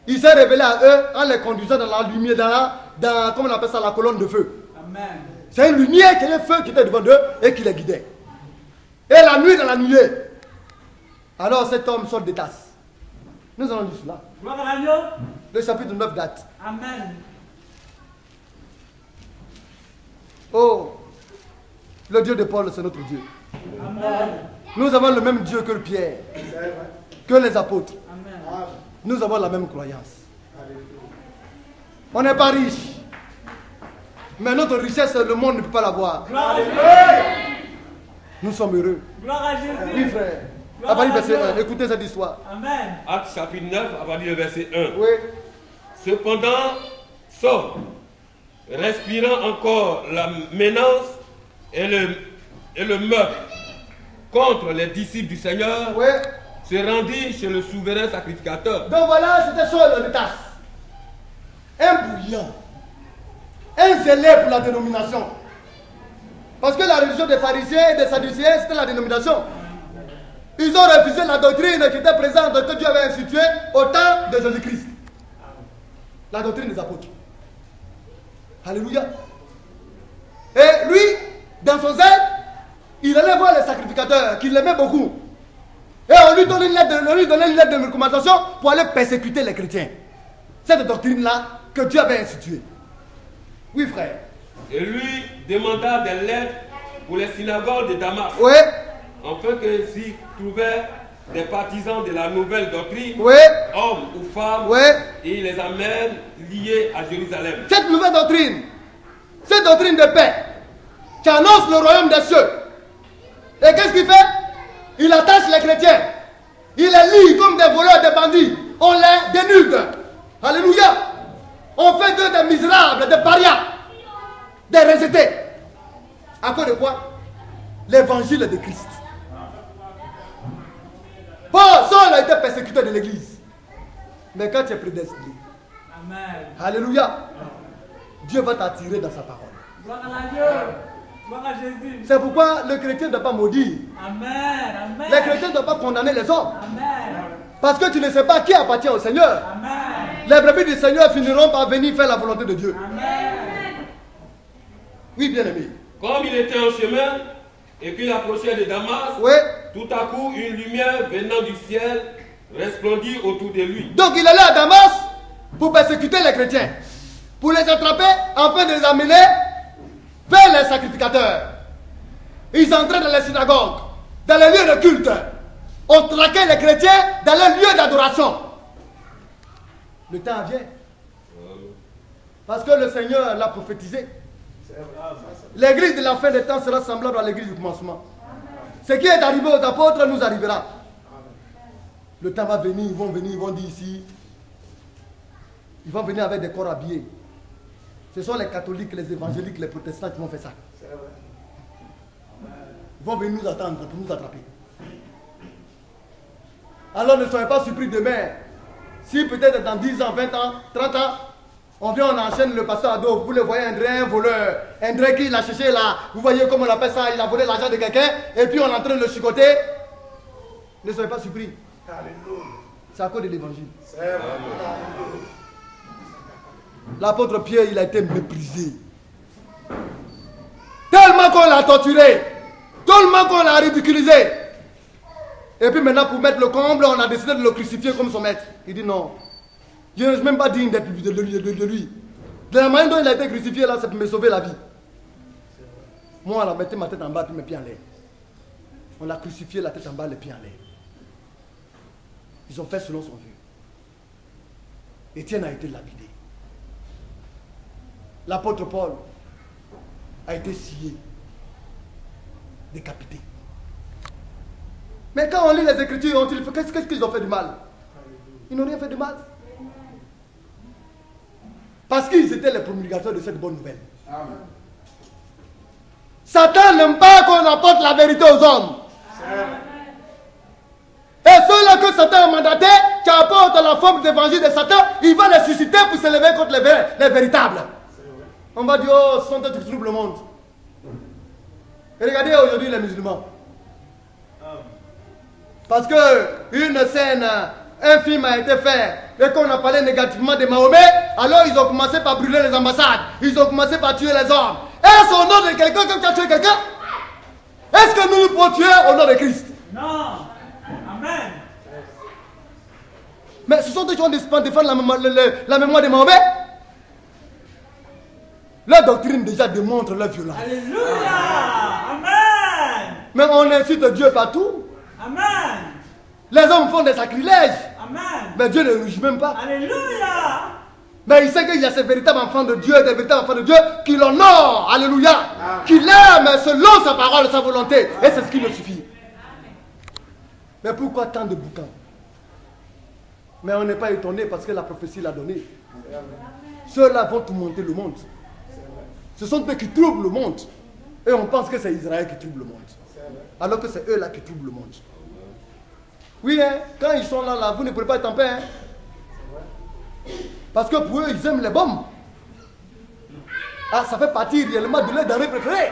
il s'est révélé à eux en les conduisant dans la lumière, dans comment on appelle ça, la colonne de feu. Amen. C'est une lumière qui est un feu qui était devant eux et qui les guidait. Et la nuit dans la nuée. Alors cet homme sort des tasses. Nous allons lire cela. Gloire à Dieu. Le chapitre 9 date. Amen. Oh, le Dieu de Paul, c'est notre Dieu. Amen. Nous avons le même Dieu que le Pierre, que les apôtres. Amen. Nous avons la même croyance. On n'est pas riche. Mais notre richesse, le monde ne peut pas l'avoir. Gloire à Dieu. Nous sommes heureux. Gloire à Jésus. Oui, frère. À partir du verset 1, écoutez cette histoire. Amen. Acte chapitre 9, à partir du verset 1. Oui. Cependant, Saul, respirant encore la menace et le meurtre contre les disciples du Seigneur, Oui. se rendit chez le souverain sacrificateur. Donc voilà, c'était Saul de Tarse. Un bouillant. Un zélé pour la dénomination. Parce que la religion des pharisiens et des sadducéens, c'était la dénomination. Ils ont refusé la doctrine qui était présente, que Dieu avait instituée au temps de Jésus-Christ. La doctrine des apôtres. Alléluia. Et lui, dans son zèle, il allait voir les sacrificateurs, qu'il aimait beaucoup. Et on lui donnait une lettre de recommandation pour aller persécuter les chrétiens. Cette doctrine-là que Dieu avait instituée. Oui, frère. Et lui demanda des lettres pour les synagogues de Damas, Oui, afin que s'y trouvaient des partisans de la nouvelle doctrine, oui, hommes ou femmes, oui. et il les amène liés à Jérusalem. Cette nouvelle doctrine, cette doctrine de paix, qui annonce le royaume des cieux. Et qu'est-ce qu'il fait? Il attache les chrétiens. Il les lie comme des voleurs, des bandits. On les dénude. Alléluia. On fait d'eux des misérables, des parias, des rejetés. À cause de quoi? L'évangile de Christ. Saul a été persécuté de l'église. Mais quand tu es prédestiné, Amen. alléluia, Dieu va t'attirer dans sa parole. Gloire à Dieu. Gloire à Jésus. C'est pourquoi le chrétien ne doit pas maudire. Amen. Amen. Les chrétiens ne doivent pas condamner les hommes. Amen. Parce que tu ne sais pas qui appartient au Seigneur. Amen. Les brebis du Seigneur finiront par venir faire la volonté de Dieu. Amen. Oui, bien aimé. Comme il était en chemin et qu'il approchait de Damas, Oui. tout à coup une lumière venant du ciel resplendit autour de lui. Donc il allait à Damas pour persécuter les chrétiens. Pour les attraper afin de les amener vers les sacrificateurs. Ils entraient dans les synagogues, dans les lieux de culte. On traquait les chrétiens dans les lieux d'adoration. Le temps vient. Parce que le Seigneur l'a prophétisé. L'église de la fin des temps sera semblable à l'église du commencement. Ce qui est arrivé aux apôtres nous arrivera. Le temps va venir, ils vont dire ici. Ils vont venir avec des corps habillés. Ce sont les catholiques, les évangéliques, les protestants qui vont faire ça. Ils vont venir nous attendre pour nous attraper. Alors ne soyez pas surpris demain. Si peut-être dans 10 ans, 20 ans, 30 ans, on vient, on enchaîne le pasteur Ado. Vous le voyez, un voleur. Un drain qui l'a cherché là. Vous voyez comment on appelle ça. Il a volé l'argent de quelqu'un. Et puis on est en train de le chicoter. Ne soyez pas surpris. C'est à cause de l'évangile. L'apôtre Pierre, il a été méprisé. qu'on l'a torturé, tellement qu'on l'a ridiculisé. Et puis maintenant, pour mettre le comble, on a décidé de le crucifier comme son maître. Il dit non. Je ne suis même pas digne de lui. De la manière dont il a été crucifié là, ça peut me sauver la vie. Moi, on a mis ma tête en bas puis mes pieds en l'air. On l'a crucifié la tête en bas, les pieds en l'air. Ils ont fait selon son vue. Étienne a été lapidé. L'apôtre Paul a été scié, décapité. Mais quand on lit les Écritures, qu'est-ce qu'ils ont fait de mal? Ils n'ont rien fait de mal. Parce qu'ils étaient les promulgateurs de cette bonne nouvelle. Amen. Satan n'aime pas qu'on apporte la vérité aux hommes. Et ceux-là que Satan a mandaté, qui apportent la forme d'évangile de Satan, il va les susciter pour s'élever contre les véritables. On va dire, oh, ce sont eux qui troublent le monde. Et regardez aujourd'hui les musulmans. Parce qu'une scène, un film a été fait et qu'on a parlé négativement de Mahomet, alors ils ont commencé par brûler les ambassades, ils ont commencé par tuer les hommes. Est-ce au nom de quelqu'un qui a tué quelqu'un? Est-ce que nous pouvons tuer au nom de Christ? Non. Amen. Mais ce sont eux qui vont défendre la mémoire de Mahomet. Leur doctrine déjà démontre leur violence. Alléluia. Amen. Mais on incite Dieu partout. Amen. Les hommes font des sacrilèges. Amen. Mais Dieu ne rougit même pas. Alléluia. Mais il sait qu'il y a ces véritables enfants de Dieu, des véritables enfants de Dieu qui l'honorent. Alléluia. Qui l'aiment selon sa parole et sa volonté. Et c'est ce qui nous suffit. Mais pourquoi tant de bouquins? Mais on n'est pas étonné parce que la prophétie l'a donné. Ceux-là vont tout monter le monde. Ce sont eux qui troublent le monde. Et on pense que c'est Israël qui trouble le monde. Alors que c'est eux-là qui troublent le monde. Oui, hein, quand ils sont là, vous ne pourrez pas être en paix. Hein. Parce que pour eux, ils aiment les bombes. Ah, ça fait partie réellement de leurs denrées préférées.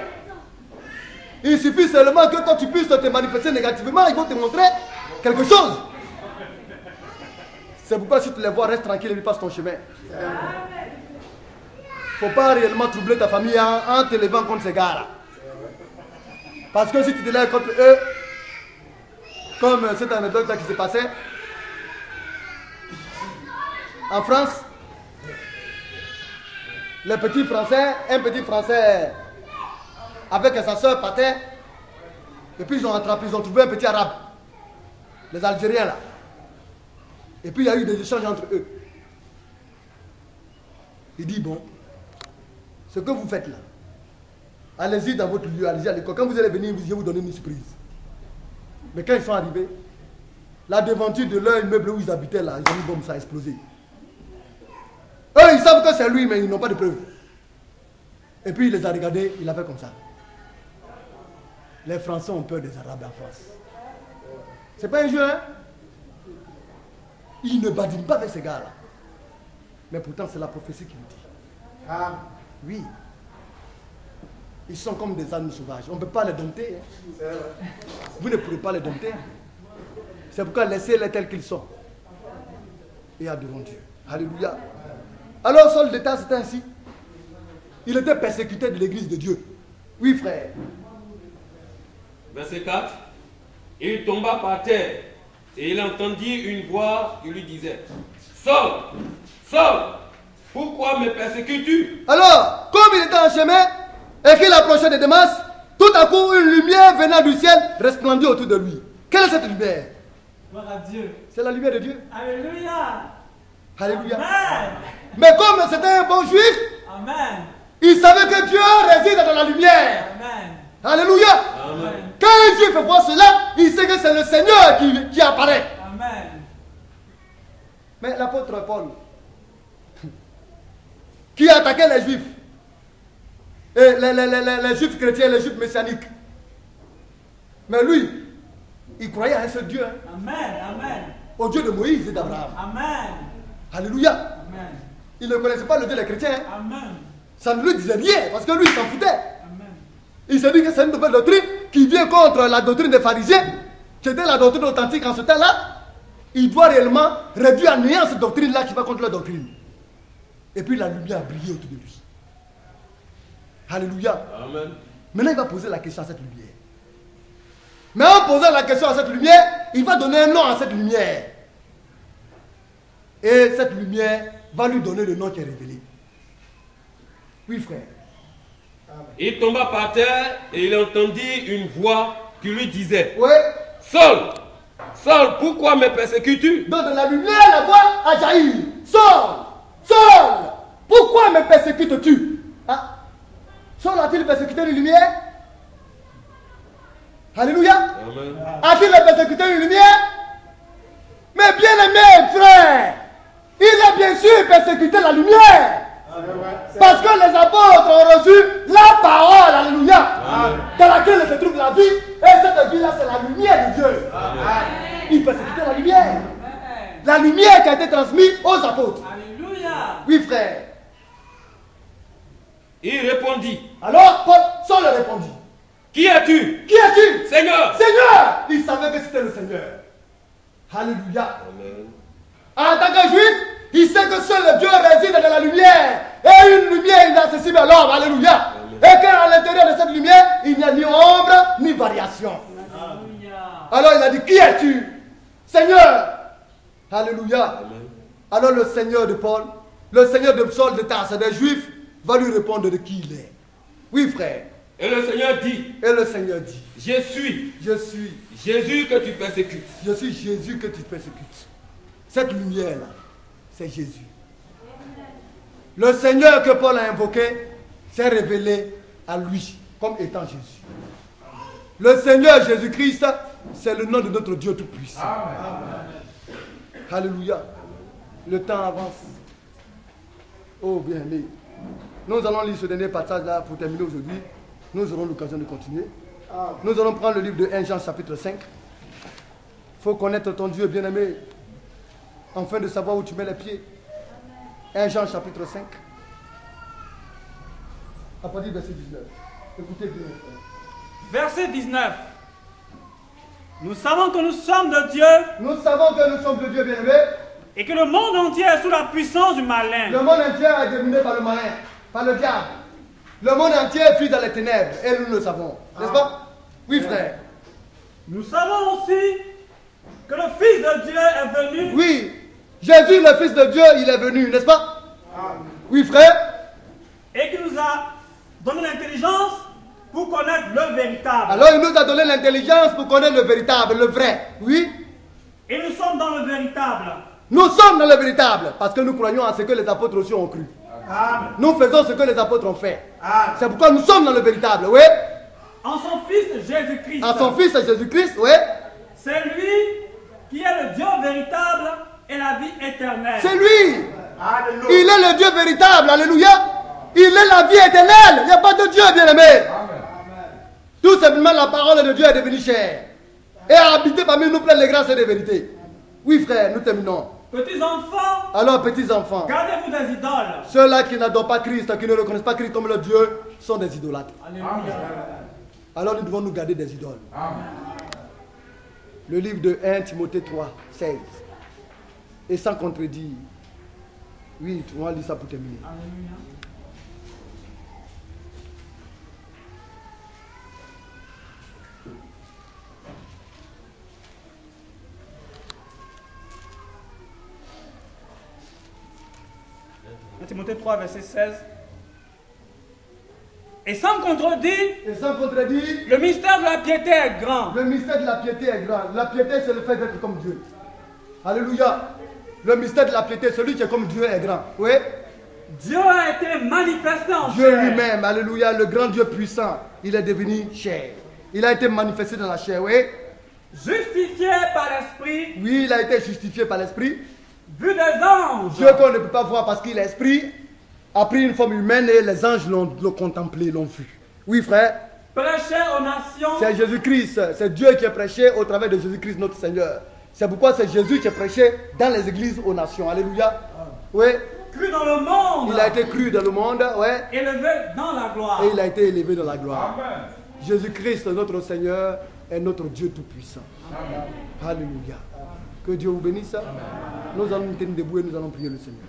Il suffit seulement que toi tu puisses te manifester négativement, ils vont te montrer quelque chose. C'est pourquoi si tu les vois, reste tranquille et passe ton chemin. Il ne faut pas réellement troubler ta famille en te levant contre ces gars-là. Parce que si tu te lèves contre eux, comme cette anecdote qui s'est passée en France, un petit Français avec sa soeur partait, et puis ils ont trouvé un petit arabe, les Algériens là. Et puis il y a eu des échanges entre eux. Il dit, bon, ce que vous faites là, allez-y dans votre lieu, allez-y à l'école. Quand vous allez venir, je vais vous donner une surprise. Mais quand ils sont arrivés, la devanture de leur immeuble où ils habitaient là, ils ont mis bombe, ça a explosé. Eux, ils savent que c'est lui, mais ils n'ont pas de preuves. Et puis il les a regardés, il a fait comme ça. Les Français ont peur des Arabes en France. C'est pas un jeu, hein? Ils ne badinent pas avec ces gars-là. Mais pourtant, c'est la prophétie qui nous dit. Ah, oui. Ils sont comme des ânes sauvages. On ne peut pas les dompter. Hein. Vous ne pourrez pas les dompter. C'est pourquoi laissez-les tels qu'ils sont. Et adorons Dieu. Alléluia. Alors, Saul d'État, c'était ainsi. Il était persécuté de l'église de Dieu. Oui, frère. Verset 4. Il tomba par terre et il entendit une voix qui lui disait: Saul, Saul, pourquoi me persécutes-tu? Alors, comme il était en chemin et qu'il approchait de Damas, tout à coup une lumière venant du ciel resplendit autour de lui. Quelle est cette lumière? Gloire à Dieu. C'est la lumière de Dieu. Alléluia. Alléluia. Amen. Mais comme c'était un bon juif, Amen. il savait que Dieu réside dans la lumière. Amen. Alléluia. Amen. Quand un juif voit cela, il sait que c'est le Seigneur qui apparaît. Amen. Mais l'apôtre Paul, qui attaquait les juifs, et les juifs chrétiens, les juifs messianiques, mais lui, il croyait à un seul Dieu. Hein. Amen. Amen. Au Dieu de Moïse et d'Abraham. Amen. Alléluia. Amen. Il ne connaissait pas le Dieu des chrétiens. Hein. Amen. Ça ne lui disait rien, parce que lui, il s'en foutait. Amen. Il s'est dit que c'est une nouvelle doctrine qui vient contre la doctrine des pharisiens, qui était la doctrine authentique en ce temps-là. Il doit réellement réduire à néant cette doctrine-là qui va contre la doctrine. Et puis la lumière a brillé autour de lui. Alléluia. Amen. Maintenant, il va poser la question à cette lumière. Mais en posant la question à cette lumière, il va donner un nom à cette lumière. Et cette lumière va lui donner le nom qui est révélé. Oui, frère. Il tomba par terre et il entendit une voix qui lui disait, Oui. Saul, Saul, pourquoi me persécutes-tu? Donc de la lumière, la voix a jailli. Saul, Saul, pourquoi me persécutes-tu? Ah. Saul a-t-il persécuté une lumière? Alléluia. Amen. A-t-il persécuté une lumière? Mais bien aimé frère, il a bien sûr persécuté la lumière. Parce que les apôtres ont reçu la parole, alléluia, dans laquelle se trouve la vie. Et cette vie-là, c'est la lumière de Dieu. Il persécutait la lumière. La lumière qui a été transmise aux apôtres. Alléluia. Oui, frère. Il répondit, Alors, Saul répondit. Qui es-tu? Qui es-tu? Seigneur. Seigneur. Il savait que c'était le Seigneur. Alléluia. Amen. En tant que juif, il sait que seul le Dieu réside dans la lumière. Et une lumière inaccessible à l'homme. Alléluia. Et qu'à l'intérieur de cette lumière, il n'y a ni ombre, ni variation. Alléluia. Alors il a dit, qui es-tu? Seigneur. Alléluia. Amen. Alors le Seigneur de Paul, le Seigneur de Saul de Tarse, des Juifs, va lui répondre de qui il est. Oui, frère. Et le Seigneur dit, Et le Seigneur dit, je suis je suis Jésus que tu persécutes. Jésus que tu persécutes. Cette lumière-là, c'est Jésus. Le Seigneur que Paul a invoqué s'est révélé à lui comme étant Jésus. Le Seigneur Jésus-Christ, c'est le nom de notre Dieu Tout-Puissant. Alléluia. Le temps avance. Oh bien-aimé. Nous allons lire ce dernier passage-là pour terminer aujourd'hui. Nous aurons l'occasion de continuer. Nous allons prendre le livre de 1 Jean chapitre 5. Il faut connaître ton Dieu, bien-aimé, afin de savoir où tu mets les pieds. 1 Jean chapitre 5. À partir du verset 19. Écoutez bien. Verset 19. Nous savons que nous sommes de Dieu Nous savons que nous sommes de Dieu, bien-aimé. et que le monde entier est sous la puissance du Le malin. monde entier est dominé par le malin, par le diable. Le monde entier fuit dans les ténèbres et nous le savons. N'est-ce pas? Oui, frère. Nous savons aussi que le Fils de Dieu est venu Oui. Jésus, le Fils de Dieu, il est venu, n'est-ce pas? Oui, frère. et qu'il nous a donné l'intelligence pour connaître le véritable. Alors il nous a donné l'intelligence pour connaître le véritable, le vrai. Oui. Et nous sommes dans le véritable. Nous sommes dans le véritable parce que nous croyons à ce que les apôtres aussi ont cru. Amen. Nous faisons ce que les apôtres ont fait. C'est pourquoi nous sommes dans le véritable, oui. En son Fils Jésus-Christ. En son Fils Jésus-Christ, oui. C'est lui qui est le Dieu véritable et la vie éternelle. C'est lui. Il est le Dieu véritable, alléluia. Il est la vie éternelle. Il n'y a pas de Dieu, bien-aimé. Tout simplement, la parole de Dieu est devenue chair et a habité parmi nous plein de grâce et de vérité. Oui, frère, nous terminons. Petits enfants, Alors, petits enfants, gardez-vous des idoles. ceux-là qui n'adorent pas Christ, qui ne reconnaissent pas Christ comme leur Dieu, sont des idolâtres. Alléluia. Alors, nous devons nous garder des idoles. Le livre de 1 Timothée 3, 16. Et sans contredire. Oui, on va lire ça pour terminer. Alléluia. Timothée 3, verset 16. Et sans contredire, Et sans contredire, le mystère de la piété est grand. le mystère de la piété est grand. La piété, c'est le fait d'être comme Dieu. Alléluia. Le mystère de la piété, celui qui est comme Dieu est grand. Oui. Dieu a été manifesté en Dieu chair. lui-même, alléluia, le grand Dieu puissant, il est devenu chair. Il a été manifesté dans la chair, oui. Justifié par l'Esprit, Oui, il a été justifié par l'Esprit. vu des anges. Dieu qu'on ne peut pas voir parce qu'il est Esprit, a pris une forme humaine et les anges l'ont contemplé, l'ont vu. Oui, frère. Prêché aux nations. C'est Jésus-Christ, c'est Dieu qui est prêché au travers de Jésus-Christ notre Seigneur. C'est pourquoi c'est Jésus qui est prêché dans les églises aux nations. Alléluia. Oui. Cru dans le monde. Il a été cru dans le monde, ouais. Élevé dans la gloire. Et il a été élevé dans la gloire. Jésus-Christ, notre Seigneur, est notre Dieu Tout-Puissant. Alléluia. Que Dieu vous bénisse. Nous allons nous tenir debout et nous allons prier le Seigneur.